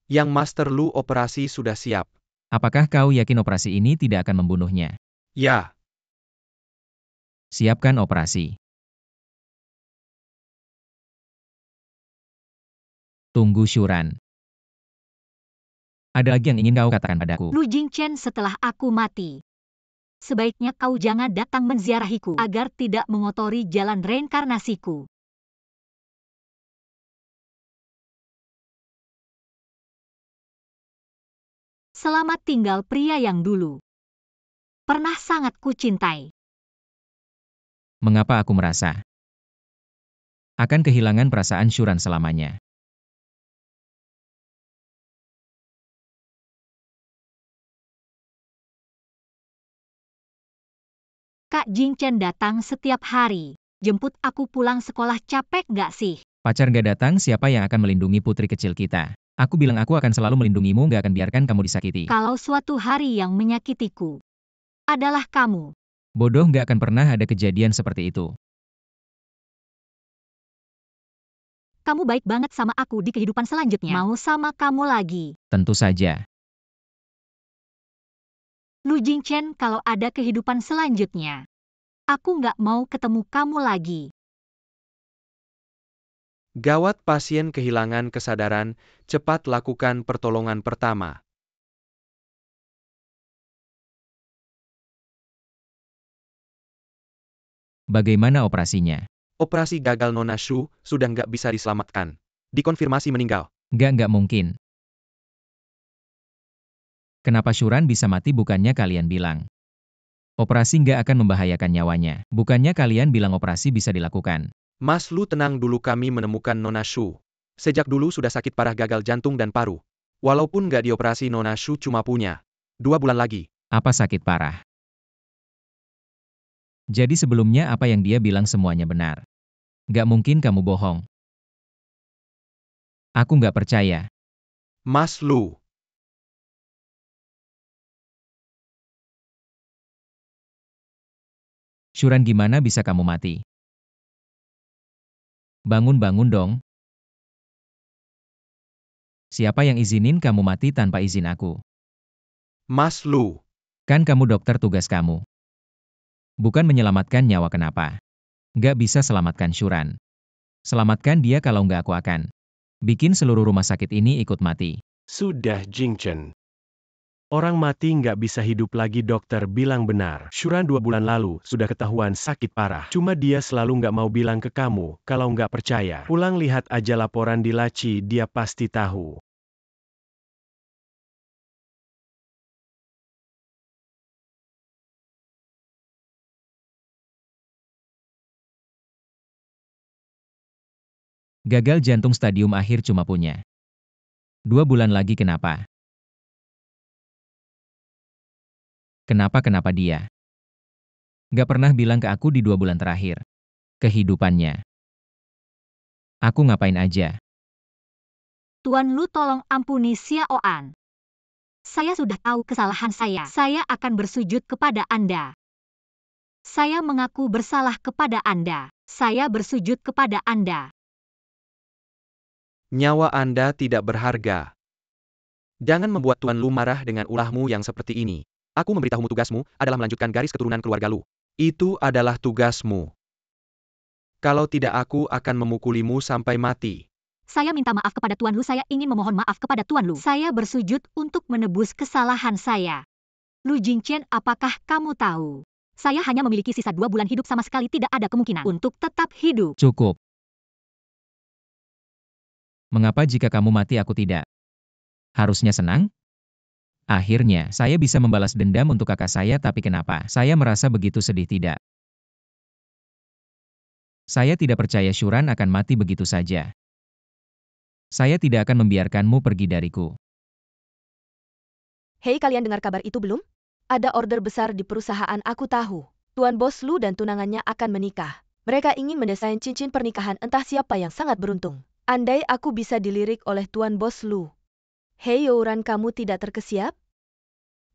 Yang Master Lu, operasi sudah siap. Apakah kau yakin operasi ini tidak akan membunuhnya? Ya. Siapkan operasi. Tunggu Syuran. Ada lagi yang ingin kau katakan padaku? Lu Jingchen, setelah aku mati, sebaiknya kau jangan datang menziarahiku agar tidak mengotori jalan reinkarnasiku. Selamat tinggal pria yang dulu pernah sangat kucintai. Mengapa aku merasa akan kehilangan perasaan Syuran selamanya? Kak Jingchen datang setiap hari. Jemput aku pulang sekolah, capek gak sih? Pacar gak datang, siapa yang akan melindungi putri kecil kita? Aku bilang aku akan selalu melindungimu, gak akan biarkan kamu disakiti. Kalau suatu hari yang menyakitiku adalah kamu, Bodoh nggak akan pernah ada kejadian seperti itu. Kamu baik banget sama aku di kehidupan selanjutnya. Mau sama kamu lagi. Tentu saja. Lu Jingchen, kalau ada kehidupan selanjutnya, aku nggak mau ketemu kamu lagi. Gawat, pasien kehilangan kesadaran, cepat lakukan pertolongan pertama. Bagaimana operasinya? Operasi gagal Nona Shu, sudah nggak bisa diselamatkan. Dikonfirmasi meninggal. Nggak mungkin. Kenapa Shuran bisa mati bukannya kalian bilang? Operasi nggak akan membahayakan nyawanya. Bukannya kalian bilang operasi bisa dilakukan. Mas Lu, tenang dulu, kami menemukan Nona Shu. Sejak dulu sudah sakit parah, gagal jantung dan paru. Walaupun nggak dioperasi, Nona Shu cuma punya 2 bulan lagi. Apa sakit parah? Jadi sebelumnya apa yang dia bilang semuanya benar. Nggak mungkin kamu bohong. Aku nggak percaya. Mas Lu. Shuran, gimana bisa kamu mati? Bangun-bangun dong. Siapa yang izinin kamu mati tanpa izin aku? Mas Lu. Kan kamu dokter, tugas kamu bukan menyelamatkan nyawa. Kenapa? Nggak bisa selamatkan Shuran. Selamatkan dia, kalau nggak aku akan bikin seluruh rumah sakit ini ikut mati. Sudah, Jingchen. Orang mati nggak bisa hidup lagi, dokter bilang benar. Shuran 2 bulan lalu sudah ketahuan sakit parah. Cuma dia selalu nggak mau bilang ke kamu, kalau nggak percaya. Pulang lihat aja laporan di laci, dia pasti tahu. Gagal jantung stadium akhir cuma punya 2 bulan lagi. Kenapa? Kenapa dia nggak pernah bilang ke aku di 2 bulan terakhir kehidupannya? Aku ngapain aja? Tuan Lu, tolong ampuni Xiaoan. Saya sudah tahu kesalahan saya. Saya akan bersujud kepada Anda. Saya mengaku bersalah kepada Anda. Saya bersujud kepada Anda. Nyawa Anda tidak berharga. Jangan membuat Tuan Lu marah dengan ulahmu yang seperti ini. Aku memberitahumu, tugasmu adalah melanjutkan garis keturunan keluarga Lu. Itu adalah tugasmu. Kalau tidak, aku akan memukulimu sampai mati. Saya minta maaf kepada Tuan Lu. Saya ingin memohon maaf kepada Tuan Lu. Saya bersujud untuk menebus kesalahan saya. Lu Jingchen, apakah kamu tahu? Saya hanya memiliki sisa 2 bulan hidup, sama sekali tidak ada kemungkinan untuk tetap hidup. Cukup. Mengapa jika kamu mati aku tidak? Harusnya senang? Akhirnya, saya bisa membalas dendam untuk kakak saya, tapi kenapa saya merasa begitu sedih? Tidak. Saya tidak percaya Shuran akan mati begitu saja. Saya tidak akan membiarkanmu pergi dariku. Hei, kalian dengar kabar itu belum? Ada order besar di perusahaan, aku tahu. Tuan Bos Lu dan tunangannya akan menikah. Mereka ingin mendesain cincin pernikahan, entah siapa yang sangat beruntung. Andai aku bisa dilirik oleh Tuan Bos Lu. Hei Youran, kamu tidak terkesiap?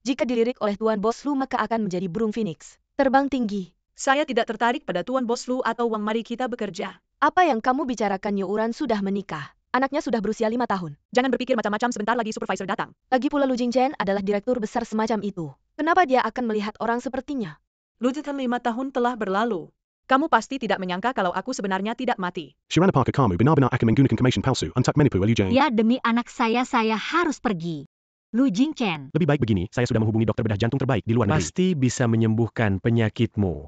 Jika dilirik oleh Tuan Bos Lu, maka akan menjadi burung phoenix. Terbang tinggi. Saya tidak tertarik pada Tuan Bos Lu atau Wang, mari kita bekerja. Apa yang kamu bicarakan? Youran sudah menikah. Anaknya sudah berusia 5 tahun. Jangan berpikir macam-macam, sebentar lagi supervisor datang. Lagi pula Lu Jingchen adalah direktur besar semacam itu. Kenapa dia akan melihat orang sepertinya? Lujutan 5 tahun telah berlalu. Kamu pasti tidak menyangka kalau aku sebenarnya tidak mati. Shiranapaka kamu benar-benar akan menggunakan information palsu untuk menipu Liu Jing. Ya, demi anak saya harus pergi. Lu Jingchen. Lebih baik begini, saya sudah menghubungi dokter bedah jantung terbaik di luar negeri. Pasti bisa menyembuhkan penyakitmu.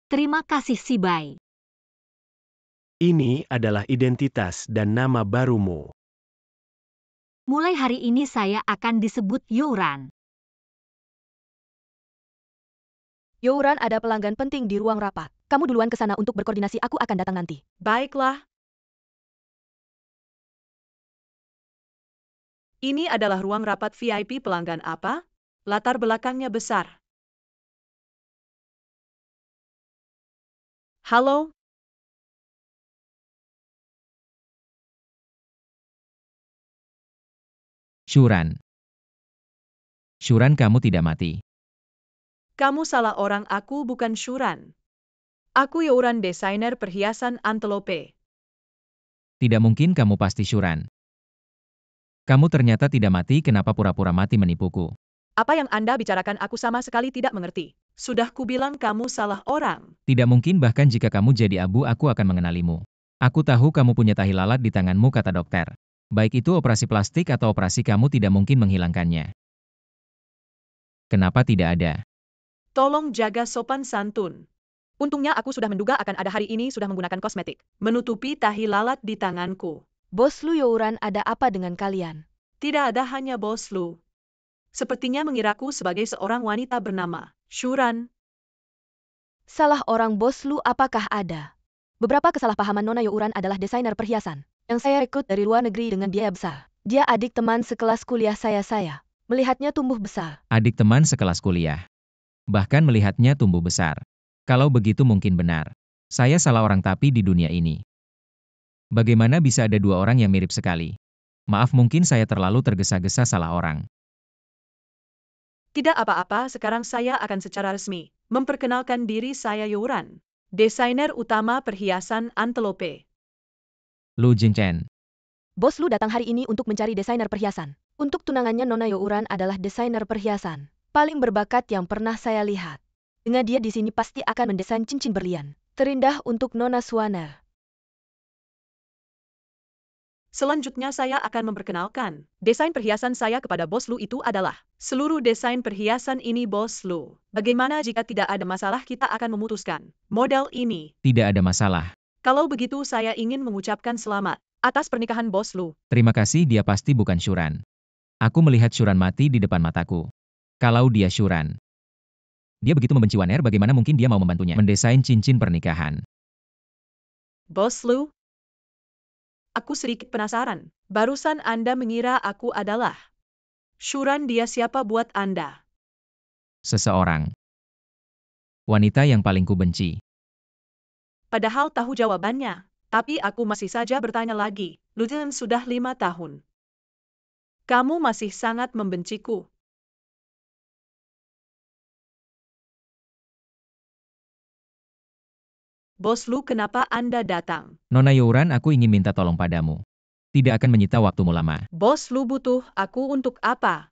Terima kasih Si Bai. Ini adalah identitas dan nama barumu. Mulai hari ini saya akan disebut Youran. Youran, ada pelanggan penting di ruang rapat. Kamu duluan ke sana untuk berkoordinasi, aku akan datang nanti. Baiklah. Ini adalah ruang rapat VIP pelanggan apa? Latar belakangnya besar. Halo? Shuran. Shuran, kamu tidak mati. Kamu salah orang, aku bukan Shuran. Aku Youran, desainer perhiasan Antelope. Tidak mungkin kamu pasti Shuran. Kamu ternyata tidak mati, kenapa pura-pura mati menipuku? Apa yang Anda bicarakan aku sama sekali tidak mengerti. Sudah kubilang kamu salah orang. Tidak mungkin, bahkan jika kamu jadi abu aku akan mengenalimu. Aku tahu kamu punya tahi lalat di tanganmu, kata dokter. Baik itu operasi plastik atau operasi, kamu tidak mungkin menghilangkannya. Kenapa tidak ada? Tolong jaga sopan santun. Untungnya aku sudah menduga akan ada hari ini sudah menggunakan kosmetik. Menutupi tahi lalat di tanganku. Bos Lu Youran, ada apa dengan kalian? Tidak ada, hanya Bos Lu. Sepertinya mengiraku sebagai seorang wanita bernama Shuran. Salah orang Bos Lu, apakah ada? Beberapa kesalahpahaman. Nona Youran adalah desainer perhiasan yang saya rekrut dari luar negeri dengan biaya besar. Dia adik teman sekelas kuliah saya. Melihatnya tumbuh besar. Adik teman sekelas kuliah. Bahkan melihatnya tumbuh besar. Kalau begitu mungkin benar. Saya salah orang tapi di dunia ini. Bagaimana bisa ada dua orang yang mirip sekali? Maaf, mungkin saya terlalu tergesa-gesa, salah orang. Tidak apa-apa, sekarang saya akan secara resmi memperkenalkan diri, saya Youran, desainer utama perhiasan Antelope. Lu Jingchen. Bos Lu datang hari ini untuk mencari desainer perhiasan. Untuk tunangannya, Nona Youran adalah desainer perhiasan paling berbakat yang pernah saya lihat. Dengan dia di sini pasti akan mendesain cincin berlian terindah untuk Nona Swaner. Selanjutnya saya akan memperkenalkan desain perhiasan saya kepada Bos Lu. Itu adalah seluruh desain perhiasan ini, Bos Lu. Bagaimana jika tidak ada masalah, kita akan memutuskan model ini? Tidak ada masalah. Kalau begitu saya ingin mengucapkan selamat atas pernikahan, Bos Lu. Terima kasih, dia pasti bukan Shuran. Aku melihat Shuran mati di depan mataku. Kalau dia Shuran, dia begitu membenci Waner, bagaimana mungkin dia mau membantunya mendesain cincin pernikahan? Bos Lu, aku sedikit penasaran. Barusan Anda mengira aku adalah Shuran, dia siapa buat Anda? Seseorang. Wanita yang paling kubenci. Padahal tahu jawabannya. Tapi aku masih saja bertanya lagi. Lieutenant, sudah 5 tahun. Kamu masih sangat membenciku. Bos Lu, kenapa Anda datang? Nona Youran, aku ingin minta tolong padamu. Tidak akan menyita waktumu lama. Bos Lu butuh aku untuk apa?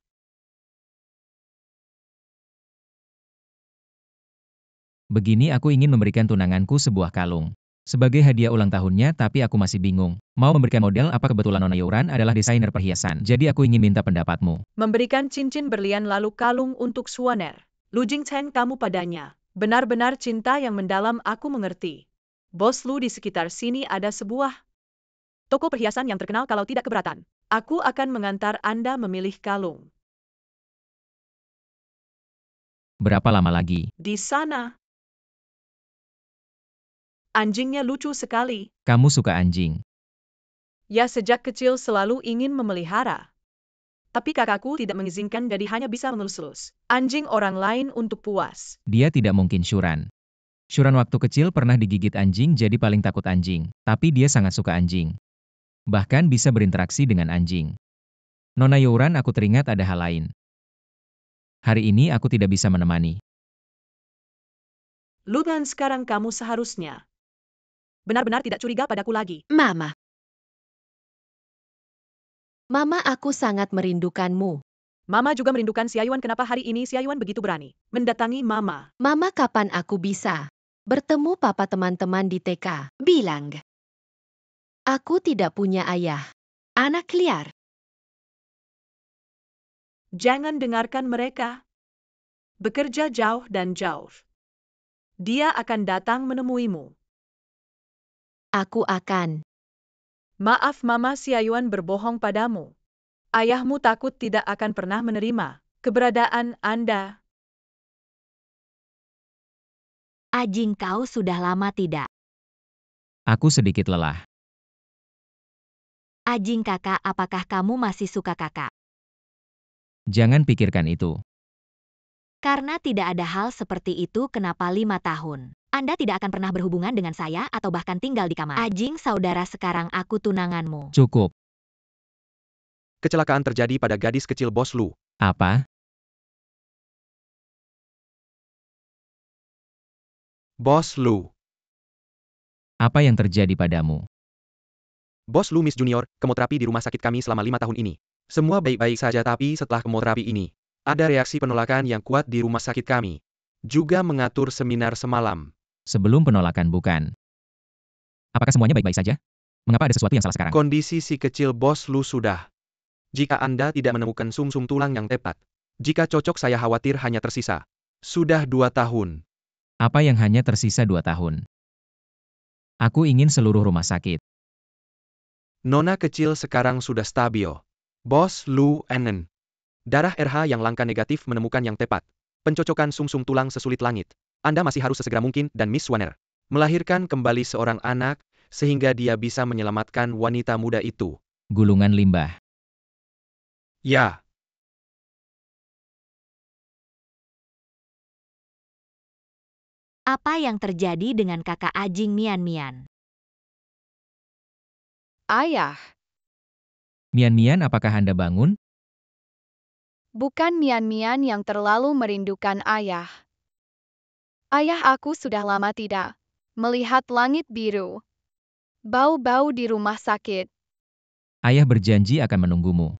Begini, aku ingin memberikan tunanganku sebuah kalung. Sebagai hadiah ulang tahunnya, tapi aku masih bingung. Mau memberikan model apa? Kebetulan Nona Youran adalah desainer perhiasan, jadi aku ingin minta pendapatmu. Memberikan cincin berlian lalu kalung untuk Swaner. Lu Jingchen, kamu padanya benar-benar cinta yang mendalam, aku mengerti. Bos Lu, di sekitar sini ada sebuah toko perhiasan yang terkenal, kalau tidak keberatan. Aku akan mengantar Anda memilih kalung. Berapa lama lagi? Di sana. Anjingnya lucu sekali. Kamu suka anjing? Ya, sejak kecil selalu ingin memelihara. Tapi kakakku tidak mengizinkan, jadi hanya bisa mengelus-elus anjing orang lain untuk puas. Dia tidak mungkin Shuran. Shuran waktu kecil pernah digigit anjing, jadi paling takut anjing. Tapi dia sangat suka anjing. Bahkan bisa berinteraksi dengan anjing. Nona Youran, aku teringat ada hal lain. Hari ini aku tidak bisa menemani. Lutan, sekarang kamu seharusnya benar-benar tidak curiga padaku lagi. Mama. Mama, aku sangat merindukanmu. Mama juga merindukan Xiayuan. Kenapa hari ini Xiayuan begitu berani mendatangi Mama? Mama, kapan aku bisa bertemu papa teman-teman di TK? Bilang. Aku tidak punya ayah. Anak liar. Jangan dengarkan mereka. Bekerja jauh dan jauh. Dia akan datang menemuimu. Aku akan. Maaf Mama, Xiayuan berbohong padamu. Ayahmu takut tidak akan pernah menerima keberadaan Anda. Ajing, kau sudah lama tidak. Aku sedikit lelah. Ajing kakak, apakah kamu masih suka kakak? Jangan pikirkan itu. Karena tidak ada hal seperti itu, kenapa 5 tahun? Anda tidak akan pernah berhubungan dengan saya atau bahkan tinggal di kamar. Ajing saudara, sekarang aku tunanganmu. Cukup. Kecelakaan terjadi pada gadis kecil Bos Lu. Apa? Bos Lu. Apa yang terjadi padamu? Bos Lu Miss Junior, kemoterapi di rumah sakit kami selama 5 tahun ini. Semua baik-baik saja tapi setelah kemoterapi ini, ada reaksi penolakan yang kuat di rumah sakit kami. Juga mengatur seminar semalam. Sebelum penolakan bukan. Apakah semuanya baik-baik saja? Mengapa ada sesuatu yang salah sekarang? Kondisi si kecil Bos Lu sudah. Jika Anda tidak menemukan sumsum tulang yang tepat, jika cocok saya khawatir hanya tersisa. Sudah 2 tahun. Apa yang hanya tersisa 2 tahun? Aku ingin seluruh rumah sakit. Nona kecil sekarang sudah stabil. Bos Lu Enen. Darah RH yang langka negatif menemukan yang tepat. Pencocokan sumsum tulang sesulit langit. Anda masih harus sesegera mungkin dan Miss Swanner melahirkan kembali seorang anak, sehingga dia bisa menyelamatkan wanita muda itu. Gulungan limbah. Ya. Apa yang terjadi dengan kakak Ajing Mian Mian? Ayah, Mian Mian, apakah Anda bangun? bukan Mian Mian yang terlalu merindukan ayah. Ayah, aku sudah lama tidak melihat langit biru. Bau-bau di rumah sakit. Ayah berjanji akan menunggumu.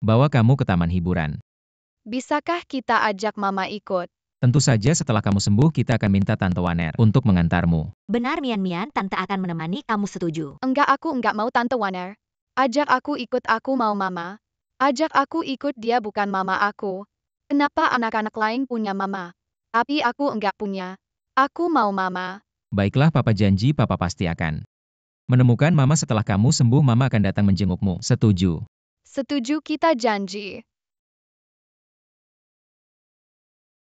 Bawa kamu ke taman hiburan. Bisakah kita ajak Mama ikut? Tentu saja setelah kamu sembuh kita akan minta Tante Waner untuk mengantarmu. Benar Mian Mian, Tante akan menemani kamu setuju. Enggak, aku enggak mau Tante Warner. Ajak aku ikut, aku mau Mama. Ajak aku ikut, dia bukan mama aku. Kenapa anak-anak lain punya mama? Tapi aku enggak punya. Aku mau Mama. Baiklah, Papa janji Papa pasti akan menemukan Mama setelah kamu sembuh. Mama akan datang menjengukmu. Setuju? Setuju, kita janji.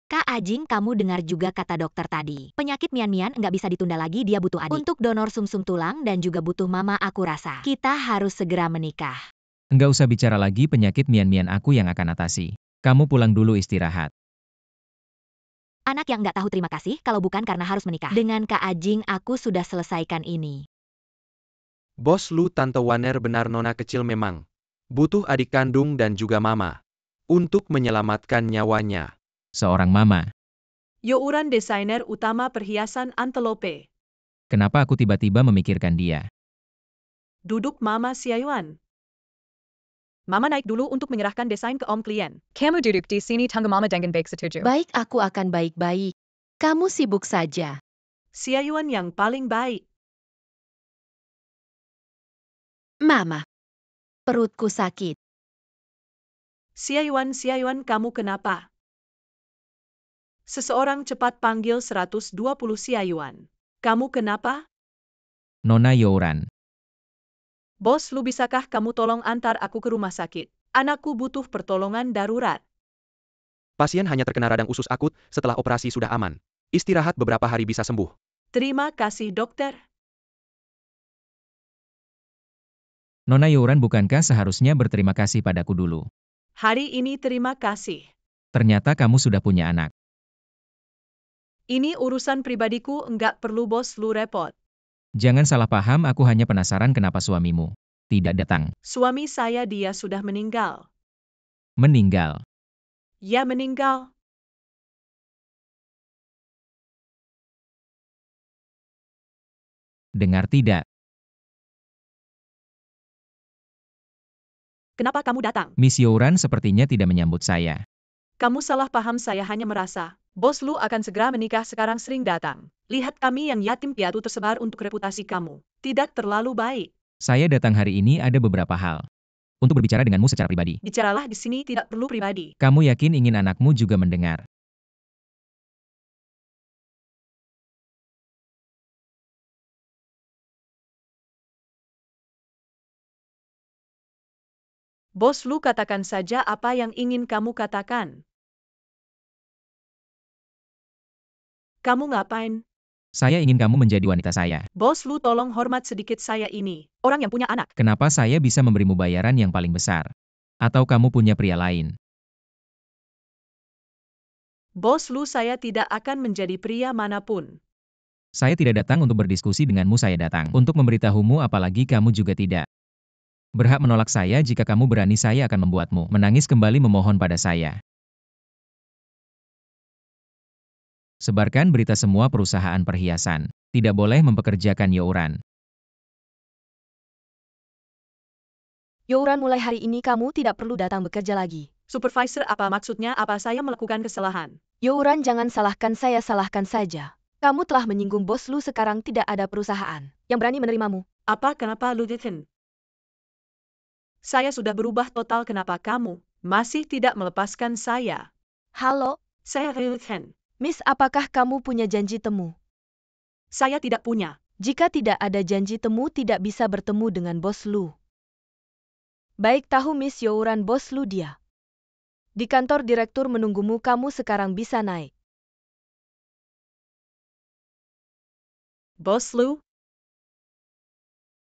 Kak Ajing, kamu dengar juga kata dokter tadi. Penyakit Mian Mian nggak bisa ditunda lagi, dia butuh adik. Untuk donor sumsum tulang dan juga butuh mama, aku rasa. Kita harus segera menikah. Enggak usah bicara lagi, penyakit Mian Mian aku yang akan atasi. Kamu pulang dulu istirahat. Anak yang nggak tahu terima kasih kalau bukan karena harus menikah. Dengan Kak Ajing, aku sudah selesaikan ini. Bos Lu, Tante Waner, benar nona kecil memang butuh adik kandung dan juga mama untuk menyelamatkan nyawanya. Seorang mama. Youran, desainer utama perhiasan Antelope. Kenapa aku tiba-tiba memikirkan dia? Duduk Mama Siayuan. Mama naik dulu untuk menyerahkan desain ke om klien. Kamu duduk di sini, tunggu Mama dengan baik setuju. Baik, aku akan baik-baik. Kamu sibuk saja. Siayuan yang paling baik. Mama. Perutku sakit. Siayuan, kamu kenapa? Seseorang cepat panggil 120 Siayuan. Kamu kenapa? Nona Youran. Bos Lu, bisakah kamu tolong antar aku ke rumah sakit? Anakku butuh pertolongan darurat. Pasien hanya terkena radang usus akut, setelah operasi sudah aman. Istirahat beberapa hari bisa sembuh. Terima kasih dokter. Nona Youran, bukankah seharusnya berterima kasih padaku dulu? Hari ini terima kasih. Ternyata kamu sudah punya anak. Ini urusan pribadiku, enggak perlu Bos Lu repot. Jangan salah paham, aku hanya penasaran kenapa suamimu tidak datang. Suami saya, dia sudah meninggal. Meninggal. Ya, meninggal. Dengar tidak? Kenapa kamu datang? Miss Youran sepertinya tidak menyambut saya. Kamu salah paham, saya hanya merasa Bos Lu akan segera menikah, sekarang sering datang. Lihat kami yang yatim piatu tersebar untuk reputasi kamu. Tidak terlalu baik. Saya datang hari ini ada beberapa hal untuk berbicara denganmu secara pribadi. Bicaralah di sini, tidak perlu pribadi. Kamu yakin ingin anakmu juga mendengar? Bos Lu, katakan saja apa yang ingin kamu katakan. Kamu ngapain? Saya ingin kamu menjadi wanita saya. Bos Lu, tolong hormat sedikit saya ini. Orang yang punya anak. Kenapa saya bisa memberimu bayaran yang paling besar? Atau kamu punya pria lain? Bos Lu, saya tidak akan menjadi pria manapun. Saya tidak datang untuk berdiskusi denganmu, saya datang untuk memberitahumu, apalagi kamu juga tidak berhak menolak saya. Jika kamu berani, saya akan membuatmu menangis kembali memohon pada saya. Sebarkan berita semua perusahaan perhiasan. Tidak boleh mempekerjakan Youran. Youran, mulai hari ini kamu tidak perlu datang bekerja lagi. Supervisor, apa maksudnya? Apa saya melakukan kesalahan? Youran, jangan salahkan saya, salahkan saja. Kamu telah menyinggung bos Lu, sekarang tidak ada perusahaan yang berani menerimamu. Apa? Kenapa Luditin? Saya sudah berubah total, kenapa kamu masih tidak melepaskan saya? Halo, Saya Luditin. Miss, apakah kamu punya janji temu? Saya tidak punya. Jika tidak ada janji temu, tidak bisa bertemu dengan bos Lu. Baik, tahu Miss Youran, bos Lu dia. Di kantor direktur menunggumu, kamu sekarang bisa naik. Bos Lu?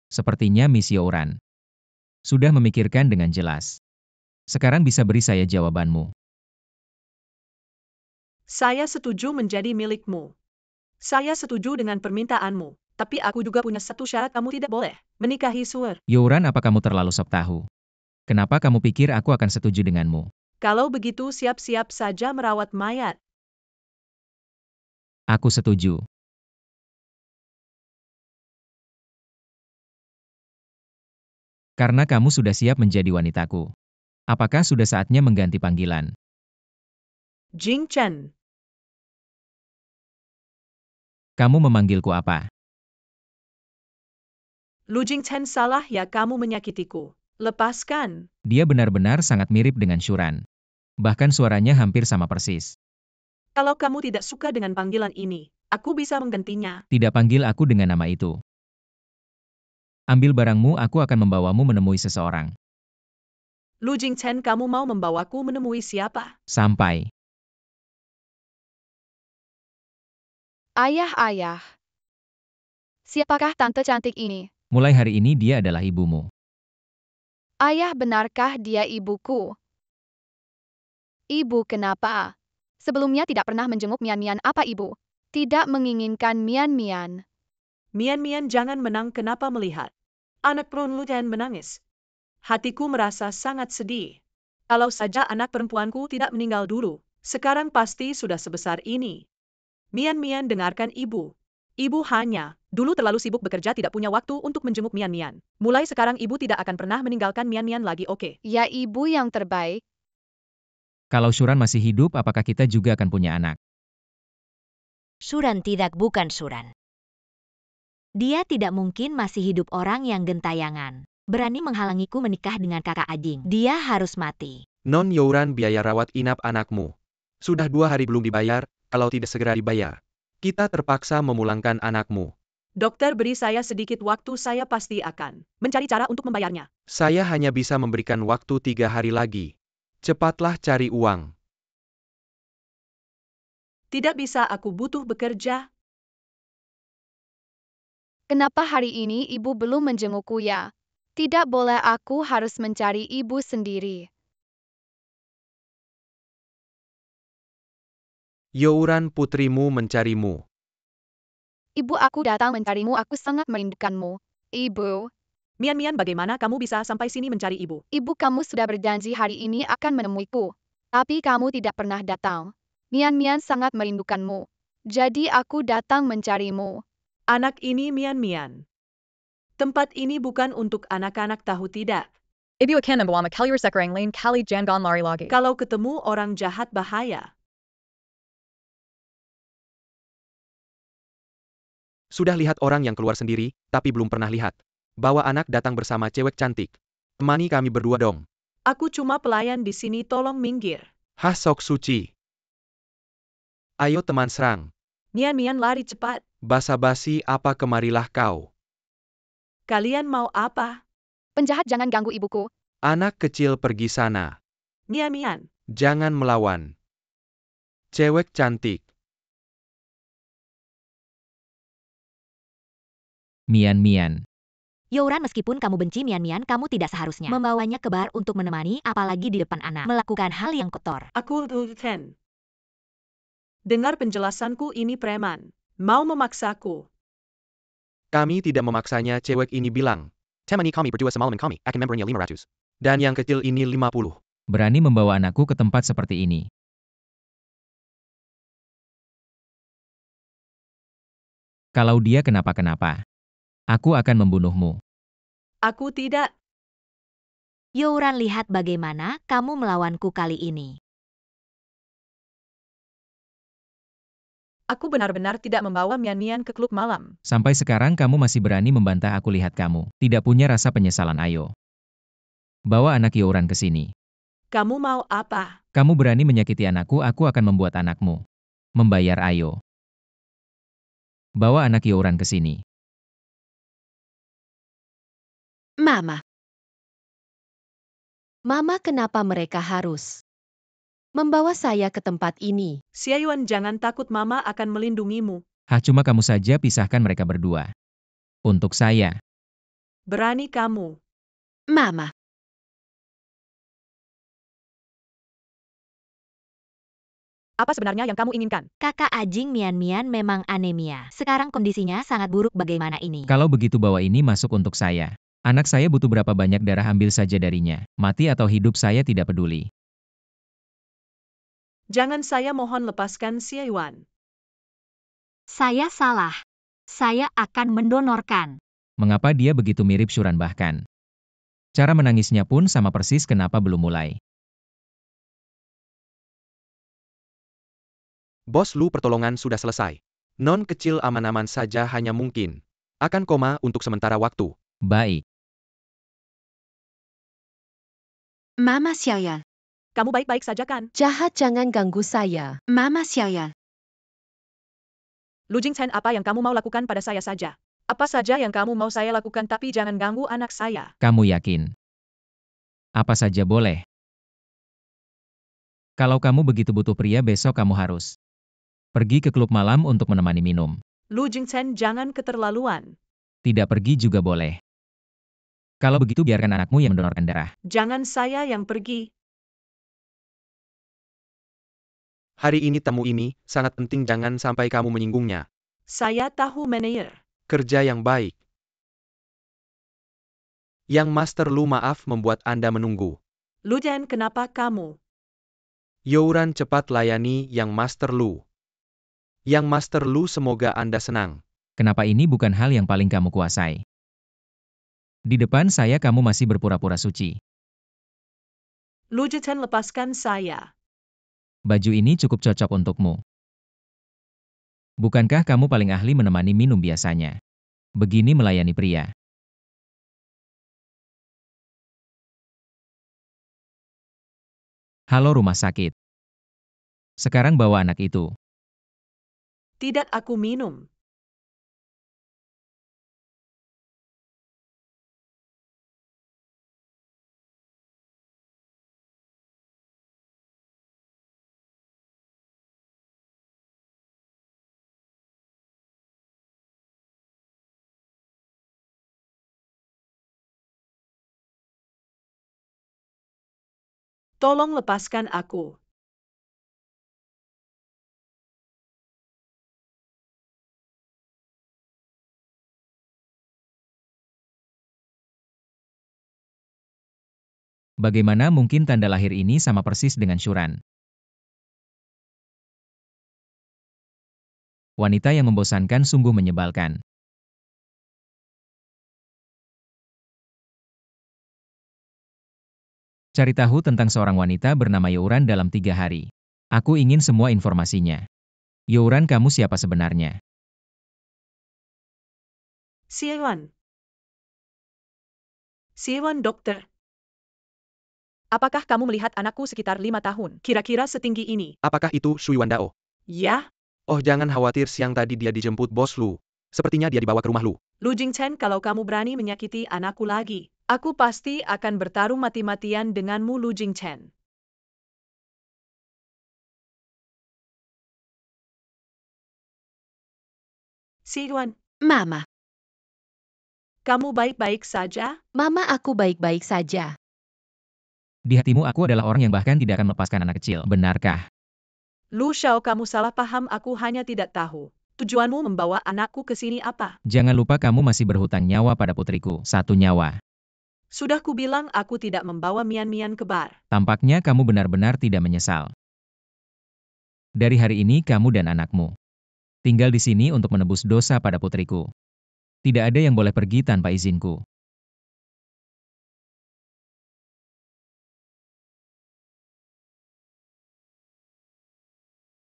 Sepertinya Miss Youran sudah memikirkan dengan jelas. Sekarang bisa beri saya jawabanmu. Saya setuju menjadi milikmu. Saya setuju dengan permintaanmu. Tapi aku juga punya satu syarat, kamu tidak boleh menikahi Suer. Youran, apa kamu terlalu sok tahu? Kenapa kamu pikir aku akan setuju denganmu? Kalau begitu siap-siap saja merawat mayat. Aku setuju. Karena kamu sudah siap menjadi wanitaku. Apakah sudah saatnya mengganti panggilan? Jing Chen. Kamu memanggilku apa? Lu Jing Chen, salah ya, kamu menyakitiku. Lepaskan. Dia benar-benar sangat mirip dengan Shuran. Bahkan suaranya hampir sama persis. Kalau kamu tidak suka dengan panggilan ini, aku bisa menggantinya. Tidak panggil aku dengan nama itu. Ambil barangmu, aku akan membawamu menemui seseorang. Lu Jing Chen, kamu mau membawaku menemui siapa? Sampai. Ayah. Siapakah tante cantik ini? Mulai hari ini dia adalah ibumu. Ayah, benarkah dia ibuku? Ibu, kenapa? Sebelumnya tidak pernah menjenguk Mian-Mian, apa ibu tidak menginginkan Mian-Mian? Mian-Mian jangan menang, kenapa melihat anak perempuan Lu Chen menangis? Hatiku merasa sangat sedih. Kalau saja anak perempuanku tidak meninggal dulu, sekarang pasti sudah sebesar ini. Mian-Mian, dengarkan ibu. Ibu hanya dulu terlalu sibuk bekerja, tidak punya waktu untuk menjenguk Mian-Mian. Mulai sekarang ibu tidak akan pernah meninggalkan Mian-Mian lagi, oke? Ya, ibu yang terbaik. Kalau Shuran masih hidup, apakah kita juga akan punya anak? Shuran tidak, bukan Shuran. Dia tidak mungkin masih hidup, orang yang gentayangan. Berani menghalangiku menikah dengan kakak Ajing. Dia harus mati. Non Youran, biaya rawat inap anakmu. Sudah 2 hari belum dibayar, kalau tidak segera dibayar, kita terpaksa memulangkan anakmu. Dokter, beri saya sedikit waktu, saya pasti akan mencari cara untuk membayarnya. Saya hanya bisa memberikan waktu 3 hari lagi. Cepatlah cari uang. Tidak bisa, aku butuh bekerja. Kenapa hari ini ibu belum menjengukku ya? Tidak boleh, aku harus mencari ibu sendiri. Youran, putrimu mencarimu. Ibu, aku datang mencarimu, aku sangat merindukanmu. Ibu. Mian-Mian, bagaimana kamu bisa sampai sini mencari ibu? Ibu, kamu sudah berjanji hari ini akan menemuiku. Tapi kamu tidak pernah datang. Mian-Mian sangat merindukanmu. Jadi aku datang mencarimu. Anak ini Mian-Mian. Tempat ini bukan untuk anak-anak, tahu tidak? Ibu akan membawa Kalir sekarang lain kali jangan lari lagi. Kalau ketemu orang jahat bahaya. Sudah lihat orang yang keluar sendiri, tapi belum pernah lihat bawa anak datang bersama cewek cantik. Temani kami berdua dong. Aku cuma pelayan di sini, tolong minggir. Hah, sok suci. Ayo teman, serang. Mian-Mian, lari cepat. Basa-basi apa, kemarilah kau. Kalian mau apa? Penjahat, jangan ganggu ibuku. Anak kecil, pergi sana. Mian-Mian. Jangan melawan. Cewek cantik. Mian-Mian. Youran, meskipun kamu benci Mian-Mian, kamu tidak seharusnya membawanya ke bar untuk menemani, apalagi di depan anak. Melakukan hal yang kotor. Aku Lu Chen. Dengar penjelasanku, ini preman. Mau memaksaku. Kami tidak memaksanya, cewek ini bilang. Temani kami berdua semalam, kami akan membernya 500. Dan yang kecil ini 50. Berani membawa anakku ke tempat seperti ini. Kalau dia kenapa-kenapa, aku akan membunuhmu. Aku tidak. Youran, lihat bagaimana kamu melawanku kali ini. Aku benar-benar tidak membawa Mian-Mian ke klub malam. Sampai sekarang kamu masih berani membantah aku. Lihat kamu, tidak punya rasa penyesalan. Ayo. Bawa anak Youran ke sini. Kamu mau apa? Kamu berani menyakiti anakku, aku akan membuat anakmu membayar. Ayo. Bawa anak Youran ke sini. Mama. Mama, kenapa mereka harus membawa saya ke tempat ini? Xiayuan, jangan takut, Mama akan melindungimu. Cuma kamu saja pisahkan mereka berdua. Untuk saya. Berani kamu. Mama. Apa sebenarnya yang kamu inginkan? Kakak Ajing Mian-Mian memang anemia. Sekarang kondisinya sangat buruk. Bagaimana ini? Kalau begitu bawa ini masuk untuk saya. Anak saya butuh berapa banyak darah, ambil saja darinya. Mati atau hidup saya tidak peduli. Jangan, saya mohon lepaskan Xiayuan. Saya salah. Saya akan mendonorkan. Mengapa dia begitu mirip Shuran bahkan? Cara menangisnya pun sama persis. Kenapa belum mulai? Bos Lu, pertolongan sudah selesai. Non kecil aman-aman saja, hanya mungkin akan koma untuk sementara waktu. Baik. Mama Xiaoyan. Kamu baik-baik saja kan? Jahat, jangan ganggu saya. Mama Xiaoyan. Lu Jingchen, apa yang kamu mau lakukan pada saya saja? Apa saja yang kamu mau saya lakukan, tapi jangan ganggu anak saya. Kamu yakin? Apa saja boleh. Kalau kamu begitu butuh pria, besok kamu harus pergi ke klub malam untuk menemani minum. Lu Jingchen, jangan keterlaluan. Tidak pergi juga boleh. Kalau begitu biarkan anakmu yang mendonorkan darah. Jangan saya yang pergi. Hari ini tamu ini sangat penting, jangan sampai kamu menyinggungnya. Saya tahu, manajer. Kerja yang baik. Yang Master Lu, maaf membuat Anda menunggu. Lu Jen, kenapa kamu? Youran, cepat layani Yang Master Lu. Yang Master Lu, semoga Anda senang. Kenapa ini bukan hal yang paling kamu kuasai? Di depan saya kamu masih berpura-pura suci. Lu Jingchen, lepaskan saya. Baju ini cukup cocok untukmu. Bukankah kamu paling ahli menemani minum biasanya? Begini melayani pria. Halo rumah sakit. Sekarang bawa anak itu. Tidak, aku minum. Tolong lepaskan aku. Bagaimana mungkin tanda lahir ini sama persis dengan Shuran? Wanita yang membosankan, sungguh menyebalkan. Cari tahu tentang seorang wanita bernama Youran dalam 3 hari. Aku ingin semua informasinya. Youran, kamu siapa sebenarnya? Xiayuan. Xiayuan, dokter. Apakah kamu melihat anakku sekitar 5 tahun? Kira-kira setinggi ini. Apakah itu Shui Wandao? Ya, Oh, jangan khawatir, siang tadi dia dijemput Bos Lu. Sepertinya dia dibawa ke rumah Lu. Lu Jingchen, kalau kamu berani menyakiti anakku lagi, aku pasti akan bertarung mati-matian denganmu, Lu Jingchen. Xiayuan, Mama. kamu baik-baik saja? Mama, aku baik-baik saja. Di hatimu aku adalah orang yang bahkan tidak akan melepaskan anak kecil. Benarkah? Lu Xiao, kamu salah paham, aku hanya tidak tahu. Tujuanmu membawa anakku ke sini apa? Jangan lupa kamu masih berhutang nyawa pada putriku. 1 nyawa. Sudah kubilang aku tidak membawa Mian-Mian ke bar. Tampaknya kamu benar-benar tidak menyesal. Dari hari ini kamu dan anakmu Tinggal di sini untuk menebus dosa pada putriku. Tidak ada yang boleh pergi tanpa izinku.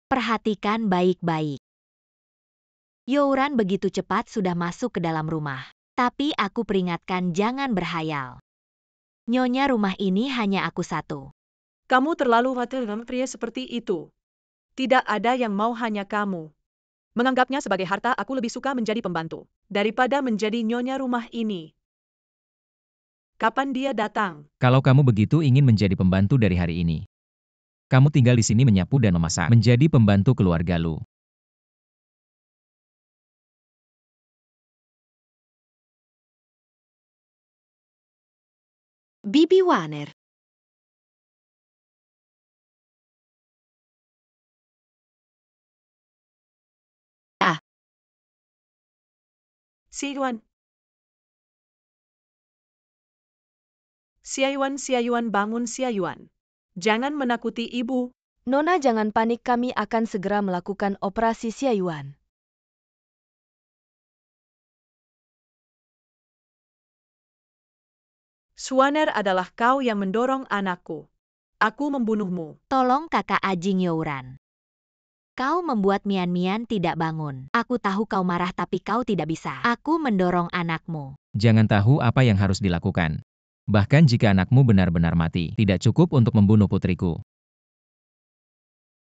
Perhatikan baik-baik. Youran begitu cepat sudah masuk ke dalam rumah. Tapi aku peringatkan jangan berhayal. Nyonya rumah ini hanya aku satu. Kamu terlalu khawatir dengan pria seperti itu. Tidak ada yang mau hanya kamu. Menganggapnya sebagai harta, aku lebih suka menjadi pembantu daripada menjadi nyonya rumah ini. Kapan dia datang? Kalau kamu begitu ingin menjadi pembantu dari hari ini. Kamu tinggal di sini menyapu dan memasak. Menjadi pembantu keluarga Lu. Bibi Waner. Siayuan. Siayuan, bangun Siayuan. Jangan menakuti ibu. Nona jangan panik, kami akan segera melakukan operasi Siayuan. Suwaner adalah kau yang mendorong anakku. Aku membunuhmu. Tolong kakak Ajing Youran. Kau membuat Mian-Mian tidak bangun. Aku tahu kau marah tapi kau tidak bisa. Aku mendorong anakmu. Jangan tahu apa yang harus dilakukan. Bahkan jika anakmu benar-benar mati, tidak cukup untuk membunuh putriku.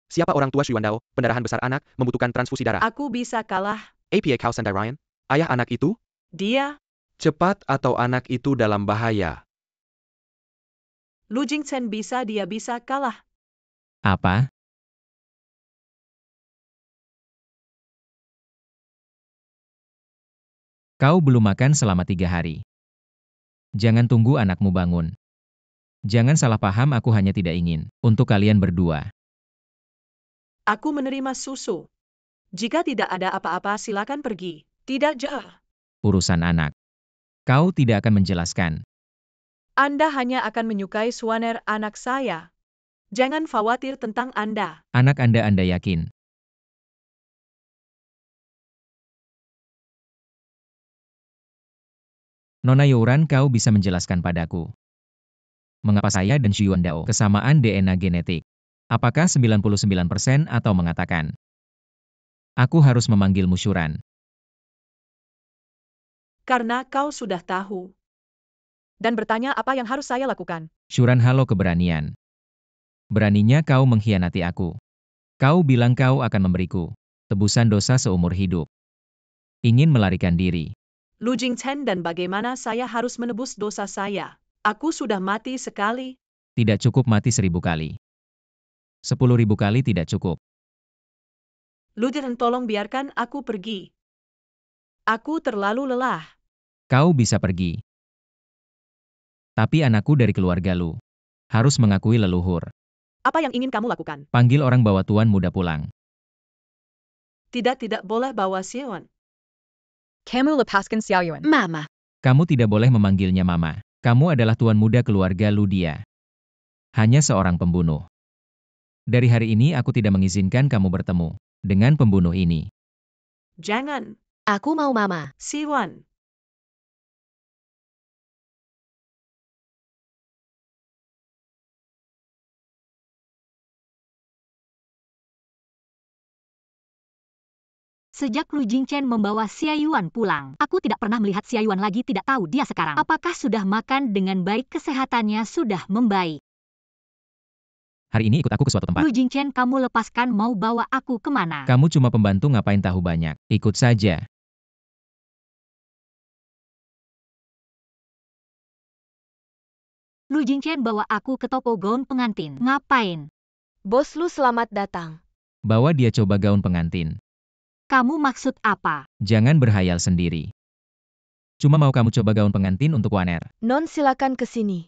Siapa orang tua Xuandao? Pendarahan besar anak, membutuhkan transfusi darah. Aku bisa kalah. APA Kau Sandai Ryan? Ayah anak itu? Dia, Cepat atau anak itu dalam bahaya. Lu Jingchen dia bisa kalah. Apa? Kau belum makan selama 3 hari. Jangan tunggu anakmu bangun. Jangan salah paham, aku hanya tidak ingin untuk kalian berdua. Aku menerima susu. Jika tidak ada apa-apa silakan pergi. Tidak jauh. Urusan anak. Kau tidak akan menjelaskan. Anda hanya akan menyukai Suwaner anak saya. Jangan khawatir tentang Anda. Anak Anda yakin. Nona Youran, kau bisa menjelaskan padaku. Mengapa saya dan Xuandao kesamaan DNA genetik? Apakah 99% atau mengatakan? Aku harus memanggilmu Shuran. Karena kau sudah tahu. Dan bertanya apa yang harus saya lakukan. Shuran, halo keberanian. Beraninya kau mengkhianati aku. Kau bilang kau akan memberiku tebusan dosa seumur hidup. Ingin melarikan diri. Lu Jingchen, dan bagaimana saya harus menebus dosa saya? Aku sudah mati sekali. Tidak cukup mati 1000 kali. 10.000 kali tidak cukup. Lu Jingchen, tolong biarkan aku pergi. Aku terlalu lelah. Kau bisa pergi. Tapi anakku dari keluarga Lu harus mengakui leluhur. Apa yang ingin kamu lakukan? Panggil orang bawa tuan muda pulang. Tidak boleh bawa Xiaoyuan. Kamu lepaskan Xiaoyuan. Mama. Kamu tidak boleh memanggilnya mama. Kamu adalah tuan muda keluarga Lu, dia hanya seorang pembunuh. Dari hari ini aku tidak mengizinkan kamu bertemu dengan pembunuh ini. Jangan. Aku mau mama. Siwan. Sejak Lu Jingchen membawa Xiayuan pulang, aku tidak pernah melihat Xiayuan lagi, tidak tahu dia sekarang. Apakah sudah makan dengan baik, kesehatannya sudah membaik. Hari ini ikut aku ke suatu tempat. Lu Jingchen, kamu lepaskan, mau bawa aku kemana? Kamu cuma pembantu, ngapain tahu banyak. Ikut saja. Lu Jingchen bawa aku ke toko gaun pengantin. Ngapain? Bos Lu selamat datang. Bawa dia coba gaun pengantin. Kamu maksud apa? Jangan berhayal sendiri. Cuma mau kamu coba gaun pengantin untuk Waner. Non, silakan ke sini.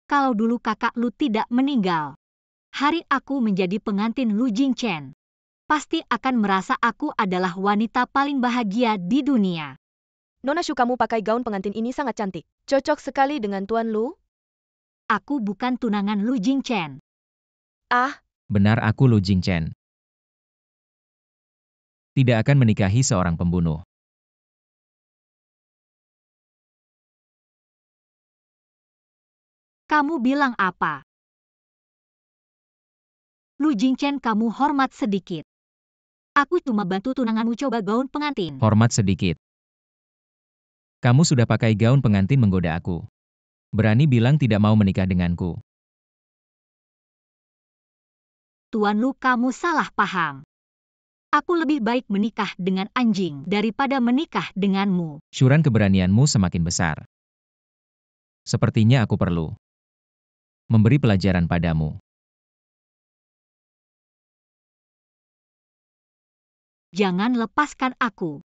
Kalau dulu kakak Lu tidak meninggal, hari aku menjadi pengantin Lu Jingchen. pasti akan merasa aku adalah wanita paling bahagia di dunia. Nona Shu, kamu pakai gaun pengantin ini sangat cantik. Cocok sekali dengan Tuan Lu. Aku bukan tunangan Lu Jingchen. Ah, Benar, aku Lu Jingchen. Tidak akan menikahi seorang pembunuh. Kamu bilang apa? Lu Jingchen, kamu hormat sedikit. Aku cuma bantu tunanganmu coba gaun pengantin. Hormat sedikit. Kamu sudah pakai gaun pengantin menggoda aku. Berani bilang tidak mau menikah denganku. Tuan Lu, kamu salah paham. Aku lebih baik menikah dengan anjing daripada menikah denganmu. Syuran, keberanianmu semakin besar. Sepertinya aku perlu memberi pelajaran padamu. Jangan lepaskan aku.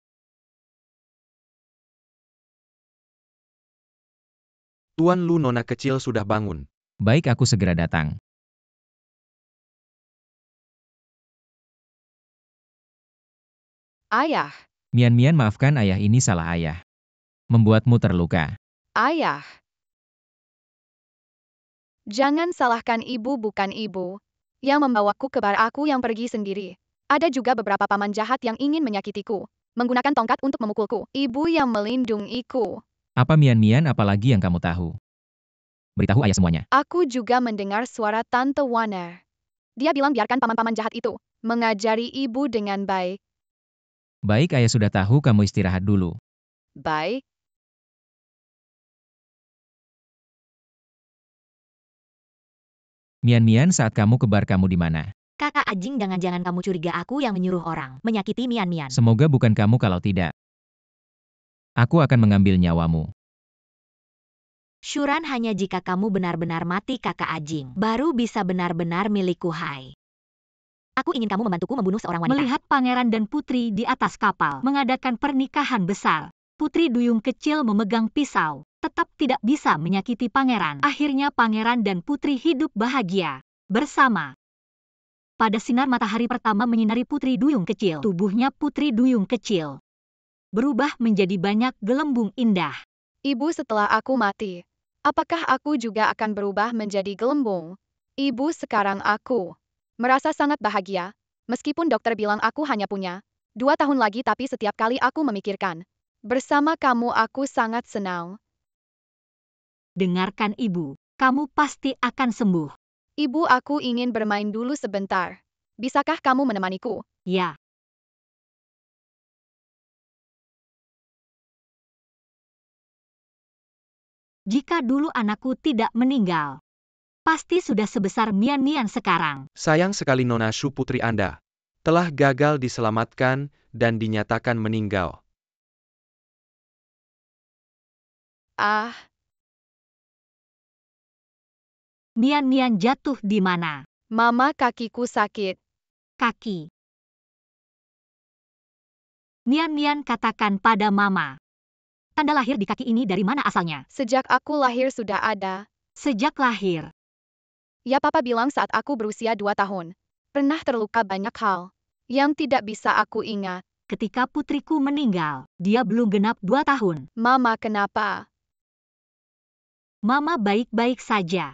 Tuan Lu, nona kecil sudah bangun. Baik, aku segera datang. Ayah, Mian, maafkan ayah, ini salah ayah. Membuatmu terluka. ayah. Jangan salahkan ibu, bukan ibu yang membawaku ke bar, aku yang pergi sendiri. Ada juga beberapa paman jahat yang ingin menyakitiku, menggunakan tongkat untuk memukulku. Ibu yang melindungiku. Apa Mian, apalagi yang kamu tahu? Beritahu ayah semuanya. Aku juga mendengar suara Tante Warner. Dia bilang biarkan paman-paman jahat itu mengajari ibu dengan baik. Baik, ayah sudah tahu, kamu istirahat dulu. Baik. Mian, saat kamu ke bar, kamu di mana? Kakak anjing, jangan-jangan kamu curiga aku yang menyuruh orang menyakiti Mian. Semoga bukan kamu, kalau tidak, aku akan mengambil nyawamu. Syuran, hanya jika kamu benar-benar mati kakak anjing, baru bisa benar-benar milikku. Hai. Aku ingin kamu membantuku membunuh seorang wanita. Melihat pangeran dan putri di atas kapal mengadakan pernikahan besar, Putri Duyung kecil memegang pisau, tetap tidak bisa menyakiti pangeran. Akhirnya pangeran dan putri hidup bahagia bersama. Pada sinar matahari pertama menyinari Putri Duyung kecil, tubuhnya Putri Duyung kecil berubah menjadi banyak gelembung indah. Ibu, setelah aku mati, apakah aku juga akan berubah menjadi gelembung? Ibu, sekarang aku merasa sangat bahagia, meskipun dokter bilang aku hanya punya 2 tahun lagi, tapi setiap kali aku memikirkan bersama kamu, aku sangat senang. Dengarkan ibu, kamu pasti akan sembuh. Ibu, aku ingin bermain dulu sebentar. Bisakah kamu menemaniku? Ya. Jika dulu anakku tidak meninggal, pasti sudah sebesar Mian sekarang. Sayang sekali Nona Shu, putri Anda telah gagal diselamatkan dan dinyatakan meninggal. Ah, Mian jatuh di mana? Mama, kakiku sakit. Kaki. Mian katakan pada Mama. Tanda lahir di kaki ini dari mana asalnya? Sejak aku lahir sudah ada. Sejak lahir. Ya, Papa bilang saat aku berusia 2 tahun. Pernah terluka banyak hal yang tidak bisa aku ingat. Ketika putriku meninggal, dia belum genap 2 tahun. Mama, kenapa? Mama baik-baik saja.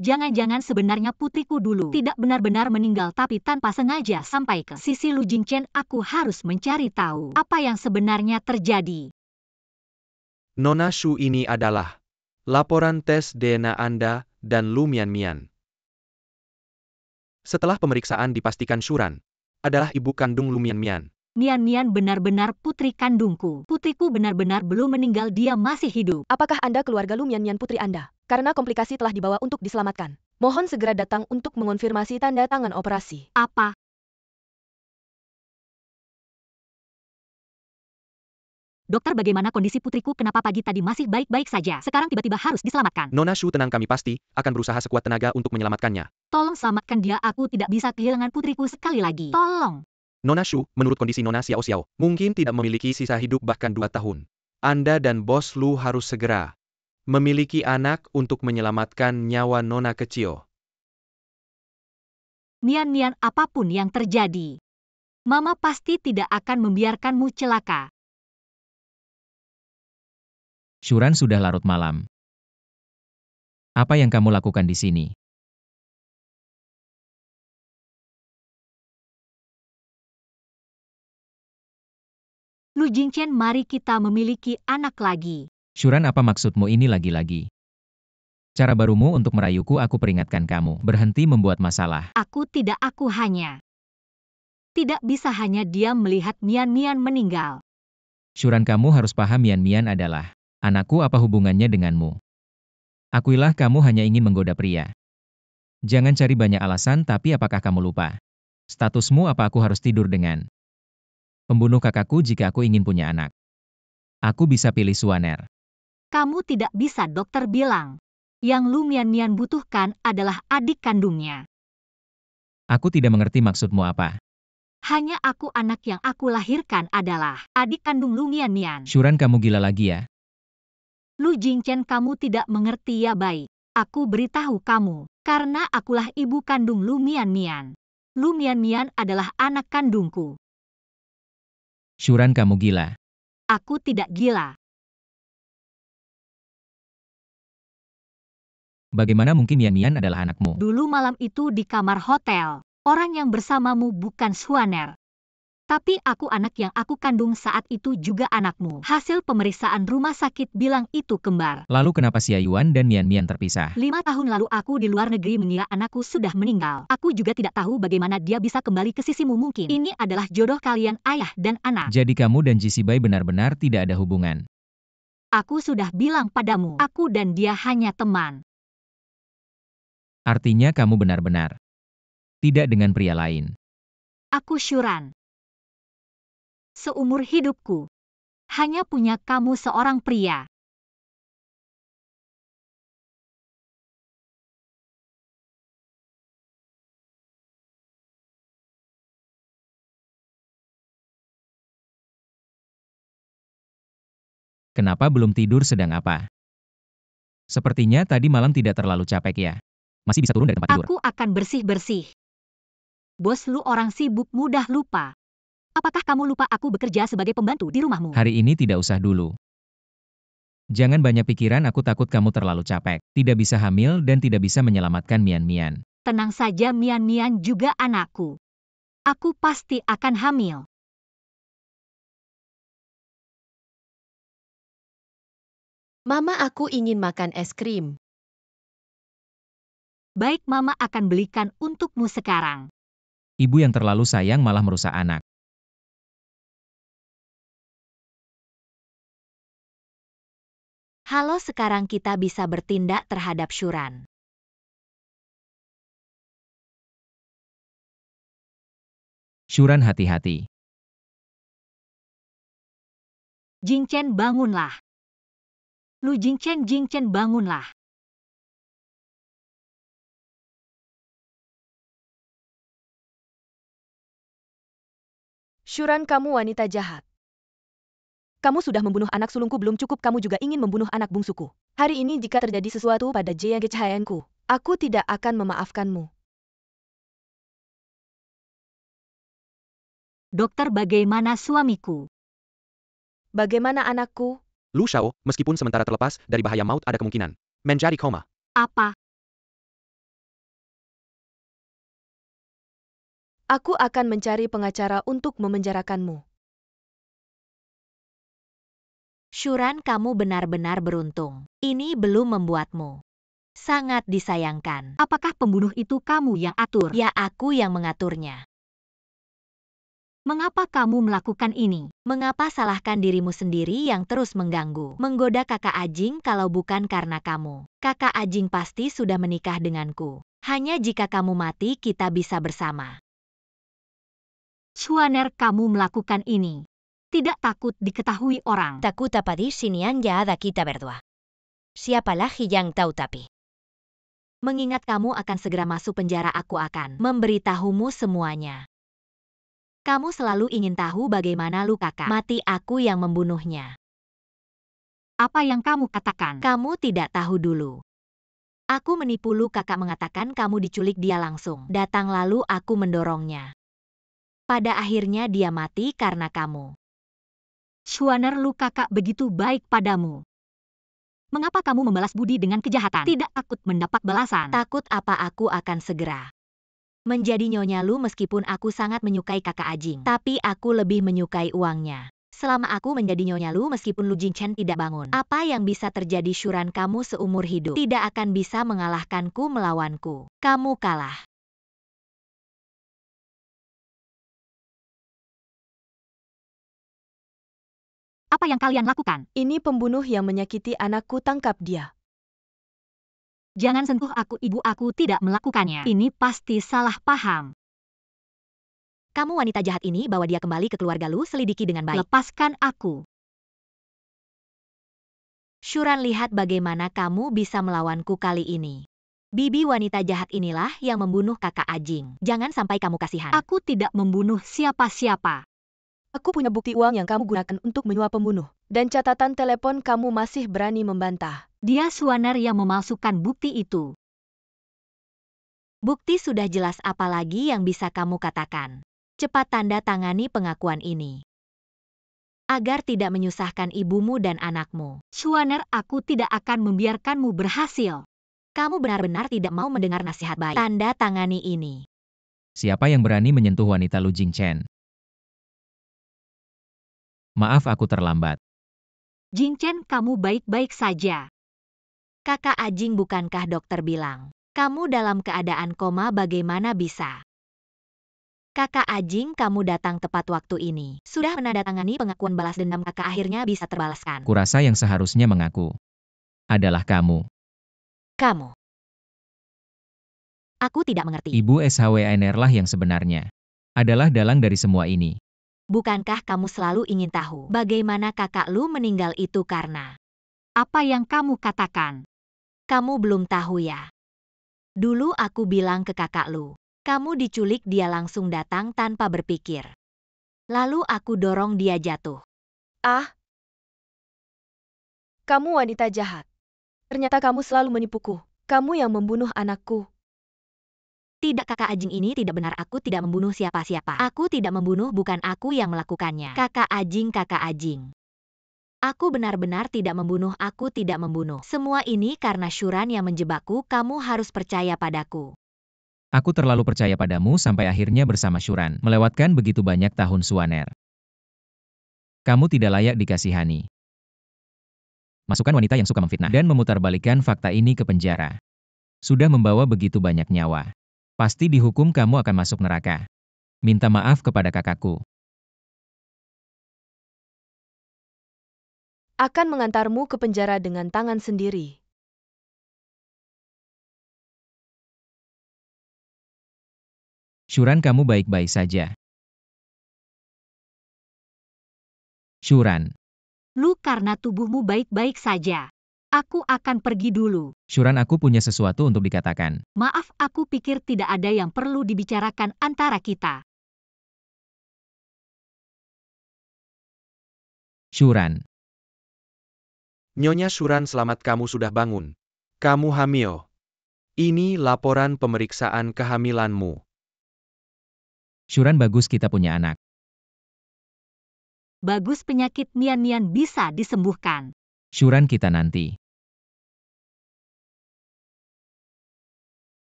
Jangan-jangan sebenarnya putriku dulu tidak benar-benar meninggal tapi tanpa sengaja sampai ke sisi Lu Jingchen. Aku harus mencari tahu apa yang sebenarnya terjadi. Nona Shu, ini adalah laporan tes DNA Anda dan Lu Mian. Setelah pemeriksaan dipastikan Syuran adalah ibu kandung Lu Mian. Mian benar-benar putri kandungku. Putriku benar-benar belum meninggal, dia masih hidup. Apakah Anda keluarga Lu Mian putri Anda? Karena komplikasi telah dibawa untuk diselamatkan. Mohon segera datang untuk mengonfirmasi tanda tangan operasi. Apa? Dokter, bagaimana kondisi putriku? Kenapa pagi tadi masih baik-baik saja, sekarang tiba-tiba harus diselamatkan? Nona Shu, tenang, kami pasti akan berusaha sekuat tenaga untuk menyelamatkannya. Tolong selamatkan dia, aku tidak bisa kehilangan putriku sekali lagi. Tolong. Nona Shu, menurut kondisi Nona Xiao, mungkin tidak memiliki sisa hidup bahkan 2 tahun. Anda dan Bos Lu harus segera memiliki anak untuk menyelamatkan nyawa Nona kecil. Mian-Mian, apapun yang terjadi, Mama pasti tidak akan membiarkanmu celaka. Shuran, sudah larut malam. Apa yang kamu lakukan di sini? Lu Jingchen, mari kita memiliki anak lagi. Shuran, apa maksudmu ini lagi-lagi? Cara barumu untuk merayuku, aku peringatkan kamu. Berhenti membuat masalah. Aku hanya tidak bisa hanya diam melihat Mian-Mian meninggal. Shuran, kamu harus paham Mian-Mian adalah anakku. Apa hubungannya denganmu? Akuilah kamu hanya ingin menggoda pria. Jangan cari banyak alasan, tapi apakah kamu lupa? Statusmu, apa aku harus tidur dengan pembunuh kakakku jika aku ingin punya anak? Aku bisa pilih Swaner. Kamu tidak bisa, dokter bilang. Yang Lu Mian-Mian butuhkan adalah adik kandungnya. Aku tidak mengerti maksudmu apa. Hanya aku, anak yang aku lahirkan adalah adik kandung Lu Mian-Mian. Shuran, kamu gila lagi ya? Lu Jingchen, kamu tidak mengerti ya? Baik. Aku beritahu kamu, karena akulah ibu kandung Lu Mian-Mian. Lu Mian-Mian adalah anak kandungku. Shuran, kamu gila. Aku tidak gila. Bagaimana mungkin Mian-Mian adalah anakmu? Dulu malam itu di kamar hotel, orang yang bersamamu bukan Swaner. Tapi aku, anak yang aku kandung saat itu, juga anakmu. Hasil pemeriksaan rumah sakit bilang itu kembar. Lalu kenapa Xia Yuan dan Mian-Mian terpisah? 5 tahun lalu aku di luar negeri mengira anakku sudah meninggal. Aku juga tidak tahu bagaimana dia bisa kembali ke sisimu. Mungkin ini adalah jodoh kalian, ayah dan anak. Jadi kamu dan Jisibai benar-benar tidak ada hubungan? Aku sudah bilang padamu, aku dan dia hanya teman. Artinya kamu benar-benar tidak dengan pria lain. Aku Shuran. Seumur hidupku, hanya punya kamu seorang pria. Kenapa belum tidur? Sedang apa? Sepertinya tadi malam tidak terlalu capek ya? Masih bisa turun dari tempat tidur? Aku akan bersih-bersih. Bos Lu orang sibuk mudah lupa. Apakah kamu lupa aku bekerja sebagai pembantu di rumahmu? Hari ini tidak usah dulu. Jangan banyak pikiran, aku takut kamu terlalu capek. Tidak bisa hamil dan tidak bisa menyelamatkan Mian-Mian. Tenang saja, Mian-Mian juga anakku. Aku pasti akan hamil. Mama, aku ingin makan es krim. Baik, Mama akan belikan untukmu sekarang. Ibu yang terlalu sayang malah merusak anak. Halo, sekarang kita bisa bertindak terhadap Shuran. Shuran, hati-hati. Jingchen, bangunlah. Lu Jingchen, bangunlah. Shuran, kamu wanita jahat. Kamu sudah membunuh anak sulungku, belum cukup kamu juga ingin membunuh anak bungsuku. Hari ini jika terjadi sesuatu pada Jia Gechayanku, aku tidak akan memaafkanmu. Dokter, bagaimana suamiku? Bagaimana anakku? Lu Shao, meskipun sementara terlepas dari bahaya maut, ada kemungkinan menjadi koma. Apa? Aku akan mencari pengacara untuk memenjarakanmu. Shuran, kamu benar-benar beruntung. Ini belum membuatmu sangat disayangkan. Apakah pembunuh itu kamu yang atur? Ya, aku yang mengaturnya. Mengapa kamu melakukan ini? Mengapa salahkan dirimu sendiri yang terus mengganggu, menggoda kakak Ajing? Kalau bukan karena kamu, kakak Ajing pasti sudah menikah denganku. Hanya jika kamu mati kita bisa bersama. Swaner, kamu melakukan ini tidak takut diketahui orang? Takut apa di sinian ya ada kita berdua. Siapa lagi yang tahu tapi? Mengingat kamu akan segera masuk penjara, aku akan memberitahumu semuanya. Kamu selalu ingin tahu bagaimana Lu kakak mati, aku yang membunuhnya. Apa yang kamu katakan? Kamu tidak tahu dulu. Aku menipu Lu, kakak mengatakan kamu diculik, dia langsung datang lalu aku mendorongnya. Pada akhirnya dia mati karena kamu. Shuaner, Lu kakak begitu baik padamu. Mengapa kamu membalas budi dengan kejahatan? Tidak takut mendapat balasan. Takut apa, aku akan segera menjadi Nyonya Lu. Meskipun aku sangat menyukai kakak Ajing, tapi aku lebih menyukai uangnya. Selama aku menjadi Nyonya Lu, meskipun Lu Jingchen tidak bangun, apa yang bisa terjadi? Shuran, kamu seumur hidup tidak akan bisa mengalahkanku. Melawanku, kamu kalah. Apa yang kalian lakukan? Ini pembunuh yang menyakiti anakku, tangkap dia. Jangan sentuh aku, ibu, aku tidak melakukannya. Ini pasti salah paham. Kamu wanita jahat ini, bawa dia kembali ke keluarga Lu, selidiki dengan baik. Lepaskan aku. Shuran, lihat bagaimana kamu bisa melawanku kali ini. Bibi wanita jahat inilah yang membunuh kakak Ajing. Jangan sampai kamu kasihan. Aku tidak membunuh siapa-siapa. Aku punya bukti uang yang kamu gunakan untuk menyuap pembunuh. Dan catatan telepon kamu masih berani membantah. Dia Shuaner yang memalsukan bukti itu. Bukti sudah jelas, apalagi yang bisa kamu katakan. Cepat tanda tangani pengakuan ini, agar tidak menyusahkan ibumu dan anakmu. Shuaner, aku tidak akan membiarkanmu berhasil. Kamu benar-benar tidak mau mendengar nasihat baik. Tanda tangani ini. Siapa yang berani menyentuh wanita Lu Jingchen? Maaf, aku terlambat. Jingchen, kamu baik-baik saja. Kakak Ajing, bukankah dokter bilang kamu dalam keadaan koma? Bagaimana bisa? Kakak Ajing, kamu datang tepat waktu ini. Sudah menandatangani pengakuan balas dendam kakak, akhirnya bisa terbalaskan. Kurasa yang seharusnya mengaku adalah kamu. Kamu. Aku tidak mengerti. Ibu SHWNR lah yang sebenarnya adalah dalang dari semua ini. Bukankah kamu selalu ingin tahu bagaimana kakak Lu meninggal itu karena? Apa yang kamu katakan? Kamu belum tahu ya? Dulu aku bilang ke kakak Lu, kamu diculik, dia langsung datang tanpa berpikir. Lalu aku dorong dia jatuh. Ah, kamu wanita jahat. Ternyata kamu selalu menipuku. Kamu yang membunuh anakku. Tidak, kakak Ajing, ini tidak benar. Aku tidak membunuh siapa-siapa. Aku tidak membunuh, bukan aku yang melakukannya. Kakak Ajing, kakak Ajing. Aku benar-benar tidak membunuh, aku tidak membunuh. Semua ini karena Shuran yang menjebakku, kamu harus percaya padaku. Aku terlalu percaya padamu sampai akhirnya bersama Shuran melewatkan begitu banyak tahun. Shuaner, kamu tidak layak dikasihani. Masukkan wanita yang suka memfitnah dan memutarbalikkan fakta ini ke penjara. Sudah membawa begitu banyak nyawa. Pasti dihukum, kamu akan masuk neraka. Minta maaf kepada kakakku. Akan mengantarmu ke penjara dengan tangan sendiri. Shuran, kamu baik-baik saja. Shuran. Lu, karena tubuhmu baik-baik saja. Aku akan pergi dulu. Shuran, aku punya sesuatu untuk dikatakan. Maaf, aku pikir tidak ada yang perlu dibicarakan antara kita. Shuran. Nyonya Shuran, selamat, kamu sudah bangun. Kamu hamil. Ini laporan pemeriksaan kehamilanmu. Shuran, bagus kita punya anak. Bagus, penyakit Mian-Mian bisa disembuhkan. Shuran, kita nanti.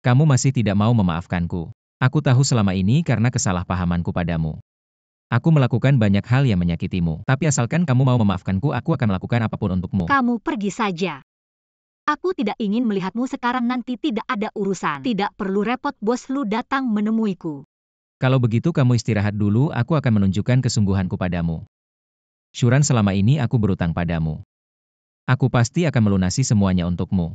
Kamu masih tidak mau memaafkanku. Aku tahu selama ini karena kesalahpahamanku padamu. Aku melakukan banyak hal yang menyakitimu. Tapi asalkan kamu mau memaafkanku, aku akan melakukan apapun untukmu. Kamu pergi saja. Aku tidak ingin melihatmu sekarang, nanti tidak ada urusan. Tidak perlu repot, bos Lu datang menemuiku. Kalau begitu kamu istirahat dulu, aku akan menunjukkan kesungguhanku padamu. Shuran, selama ini aku berutang padamu. Aku pasti akan melunasi semuanya untukmu.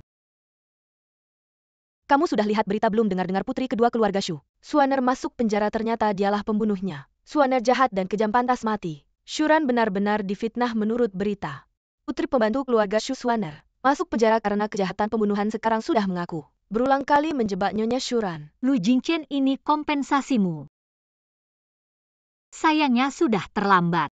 Kamu sudah lihat berita belum? Dengar-dengar putri kedua keluarga Shu Shuaner masuk penjara, ternyata dialah pembunuhnya. Shuaner jahat dan kejam, pantas mati. Shuran benar-benar difitnah menurut berita. Putri pembantu keluarga Shu Shuaner masuk penjara karena kejahatan pembunuhan, sekarang sudah mengaku. Berulang kali menjebak Nyonya Shuran. Lu Jingchen, ini kompensasimu. Sayangnya sudah terlambat.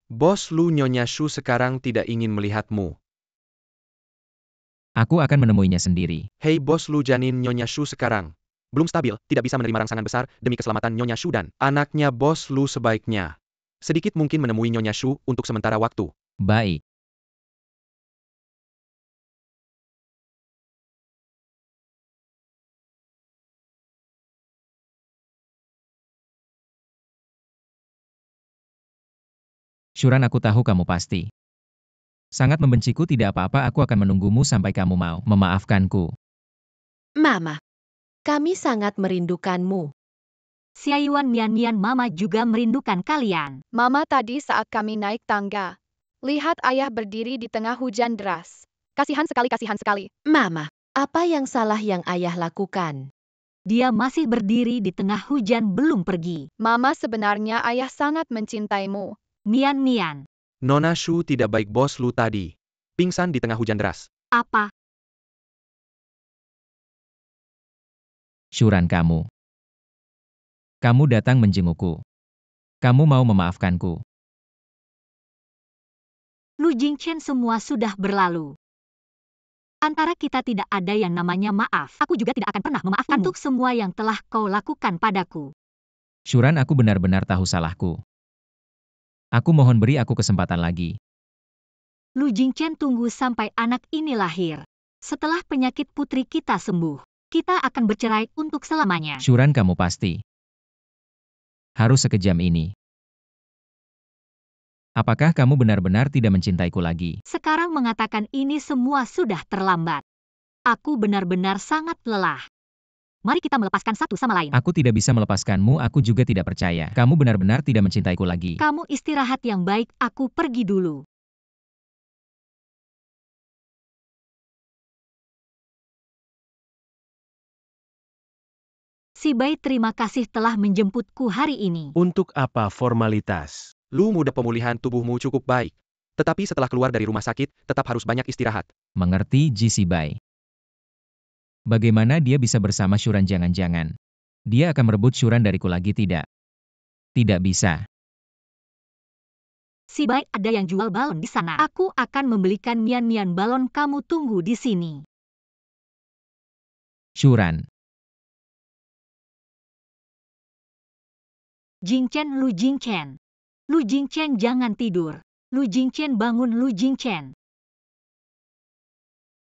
Bos Lu, Nyonya Shu sekarang tidak ingin melihatmu. Aku akan menemuinya sendiri. Hei Bos Lu, janin Nyonya Shu sekarang belum stabil, tidak bisa menerima rangsangan besar demi keselamatan Nyonya Shu dan anaknya. Bos Lu sebaiknya sedikit mungkin menemui Nyonya Shu untuk sementara waktu. Baik. Shuran, aku tahu kamu pasti sangat membenciku. Tidak apa-apa, aku akan menunggumu sampai kamu mau memaafkanku. Mama, kami sangat merindukanmu. Xiayuan Mian, Mama juga merindukan kalian. Mama, tadi saat kami naik tangga, lihat ayah berdiri di tengah hujan deras. Kasihan sekali. Mama, apa yang salah yang ayah lakukan? Dia masih berdiri di tengah hujan belum pergi. Mama, sebenarnya ayah sangat mencintaimu. Mian. Nona Shu tidak baik. Bos Lu tadi pingsan di tengah hujan deras. Apa? Shuran, kamu datang menjengukku. Kamu mau memaafkanku. Lu Jingchen, semua sudah berlalu. Antara kita tidak ada yang namanya maaf. Aku juga tidak akan pernah memaafkanmu untuk semua yang telah kau lakukan padaku. Shuran, aku benar-benar tahu salahku. Aku mohon beri aku kesempatan lagi. Lu Jingchen, tunggu sampai anak ini lahir. Setelah penyakit putri kita sembuh, kita akan bercerai untuk selamanya. Shuran, kamu pasti harus sekejam ini. Apakah kamu benar-benar tidak mencintaiku lagi? Sekarang mengatakan ini semua sudah terlambat. Aku benar-benar sangat lelah. Mari kita melepaskan satu sama lain. Aku tidak bisa melepaskanmu, aku juga tidak percaya. Kamu benar-benar tidak mencintaiku lagi. Kamu istirahat yang baik, aku pergi dulu. Si Bai, terima kasih telah menjemputku hari ini. Untuk apa formalitas? Lu, mudah pemulihan tubuhmu cukup baik. Tetapi setelah keluar dari rumah sakit, tetap harus banyak istirahat. Mengerti, Ji Si Bai. Bagaimana dia bisa bersama Shuran? Jangan-jangan dia akan merebut Shuran dariku lagi? Tidak. Tidak bisa. Si Bai, ada yang jual balon di sana. Aku akan membelikan Mian balon, kamu tunggu di sini. Shuran. Lu Jingchen. Lu Jingchen, jangan tidur. Lu Jingchen, bangun. Lu Jingchen.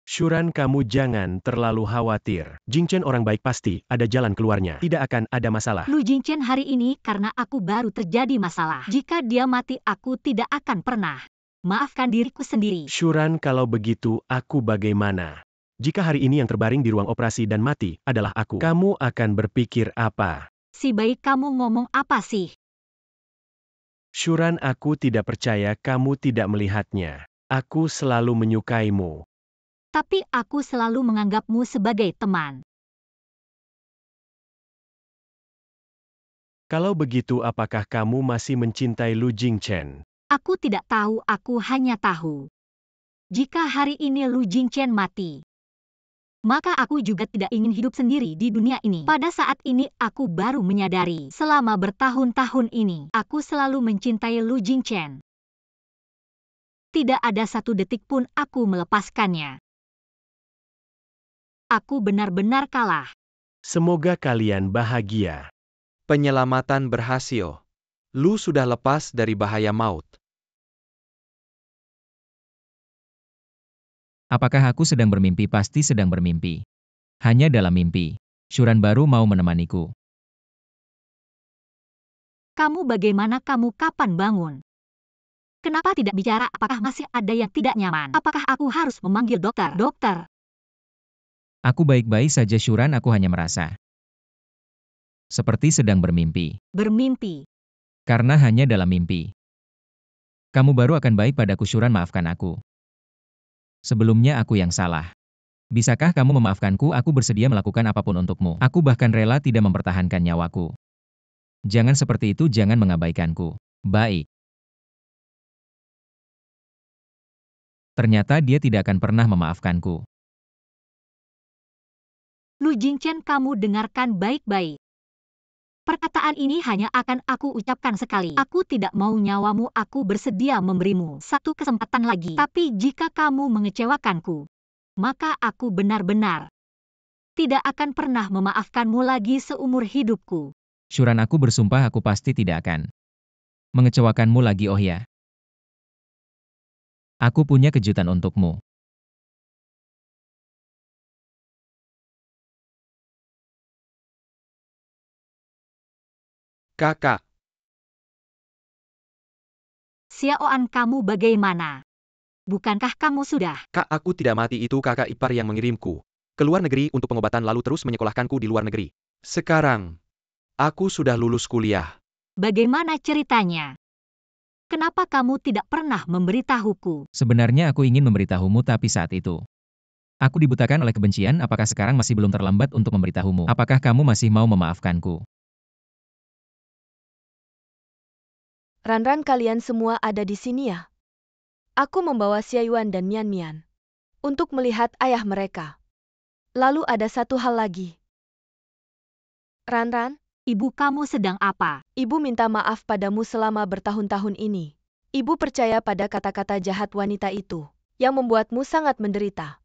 Shuran, kamu jangan terlalu khawatir. Jingchen orang baik, pasti ada jalan keluarnya. Tidak akan ada masalah. Lu Jingchen, hari ini karena aku baru terjadi masalah. Jika dia mati, aku tidak akan pernah maafkan diriku sendiri. Shuran, kalau begitu aku bagaimana? Jika hari ini yang terbaring di ruang operasi dan mati adalah aku, kamu akan berpikir apa? Si Bai, kamu ngomong apa sih? Shuran, aku tidak percaya kamu tidak melihatnya. Aku selalu menyukaimu. Tapi aku selalu menganggapmu sebagai teman. Kalau begitu, apakah kamu masih mencintai Lu Jingchen? Aku tidak tahu, aku hanya tahu. Jika hari ini Lu Jingchen mati, maka aku juga tidak ingin hidup sendiri di dunia ini. Pada saat ini aku baru menyadari, selama bertahun-tahun ini, aku selalu mencintai Lu Jingchen. Tidak ada satu detik pun aku melepaskannya. Aku benar-benar kalah. Semoga kalian bahagia. Penyelamatan berhasil. Lu sudah lepas dari bahaya maut. Apakah aku sedang bermimpi? Pasti sedang bermimpi. Hanya dalam mimpi, Shuran baru mau menemaniku. Kamu bagaimana? Kamu kapan bangun? Kenapa tidak bicara? Apakah masih ada yang tidak nyaman? Apakah aku harus memanggil dokter? Dokter. Aku baik-baik saja, Shuran. Aku hanya merasa seperti sedang bermimpi. Bermimpi. Karena hanya dalam mimpi. Kamu baru akan baik padaku, Shuran. Maafkan aku. Sebelumnya aku yang salah. Bisakah kamu memaafkanku? Aku bersedia melakukan apapun untukmu. Aku bahkan rela tidak mempertahankan nyawaku. Jangan seperti itu, jangan mengabaikanku. Baik. Ternyata dia tidak akan pernah memaafkanku. Lu Jingchen, kamu dengarkan baik-baik. Perkataan ini hanya akan aku ucapkan sekali. Aku tidak mau nyawamu, aku bersedia memberimu satu kesempatan lagi. Tapi jika kamu mengecewakanku, maka aku benar-benar tidak akan pernah memaafkanmu lagi seumur hidupku. Shuran, aku bersumpah aku pasti tidak akan mengecewakanmu lagi, oh ya. Aku punya kejutan untukmu. Kakak, Xiaoan, kamu bagaimana? Bukankah kamu sudah? Kak, aku tidak mati, itu kakak ipar yang mengirimku ke luar negeri untuk pengobatan lalu terus menyekolahkanku di luar negeri. Sekarang, aku sudah lulus kuliah. Bagaimana ceritanya? Kenapa kamu tidak pernah memberitahuku? Sebenarnya aku ingin memberitahumu tapi saat itu aku dibutakan oleh kebencian. Apakah sekarang masih belum terlambat untuk memberitahumu? Apakah kamu masih mau memaafkanku? Ran-ran, kalian semua ada di sini ya? Aku membawa Xiayuan dan Mian Mian untuk melihat ayah mereka. Lalu ada satu hal lagi. Ran-ran, Ibu kamu sedang apa? ibu minta maaf padamu selama bertahun-tahun ini. Ibu percaya pada kata-kata jahat wanita itu, yang membuatmu sangat menderita.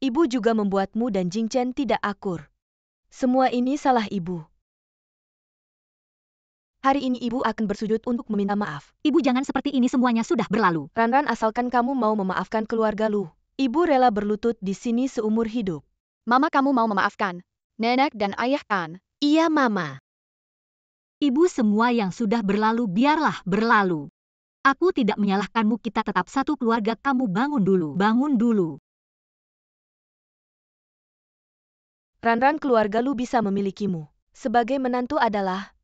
Ibu juga membuatmu dan Jing Chen tidak akur. Semua ini salah ibu. Hari ini ibu akan bersujud untuk meminta maaf. Ibu jangan seperti ini, semuanya sudah berlalu. Ran-ran, asalkan kamu mau memaafkan keluarga Lu, ibu rela berlutut di sini seumur hidup. Mama, kamu mau memaafkan nenek dan ayah kan? Iya, Mama. Ibu, semua yang sudah berlalu biarlah berlalu. Aku tidak menyalahkanmu, kita tetap satu keluarga. Kamu bangun dulu, bangun dulu. Ran-ran, keluarga Lu bisa memilikimu. Sebagai menantu adalah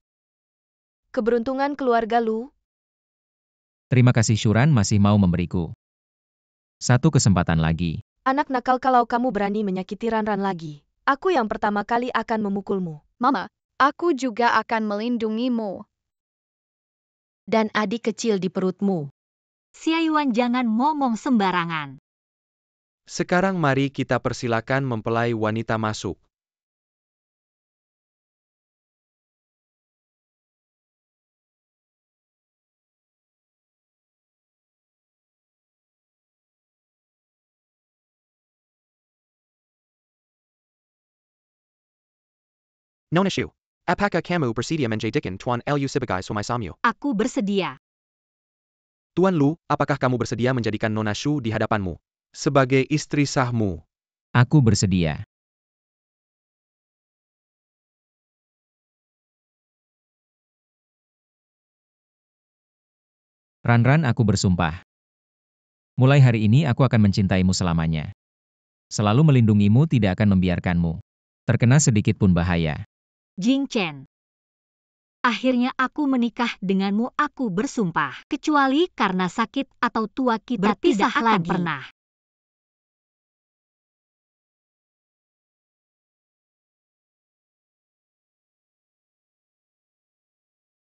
keberuntungan keluarga Lu. Terima kasih, Shuran masih mau memberiku satu kesempatan lagi. Anak nakal, kalau kamu berani menyakiti Ran-ran lagi, aku yang pertama kali akan memukulmu. Mama, aku juga akan melindungimu. Dan adik kecil di perutmu. Xiayuan, jangan ngomong sembarangan. Sekarang mari kita persilakan mempelai wanita masuk. Nona Shu. Apakah kamu bersedia menjadikan Tuan Lu sebagai suami Samyu? Aku bersedia. Tuan Lu, apakah kamu bersedia menjadikan Nona Shu di hadapanmu sebagai istri sahmu? Aku bersedia. Ran-ran, aku bersumpah. Mulai hari ini aku akan mencintaimu selamanya. Selalu melindungimu, tidak akan membiarkanmu terkena sedikit pun bahaya. Jing Chen. Akhirnya aku menikah denganmu, aku bersumpah. Kecuali karena sakit atau tua kita tidak akan pernah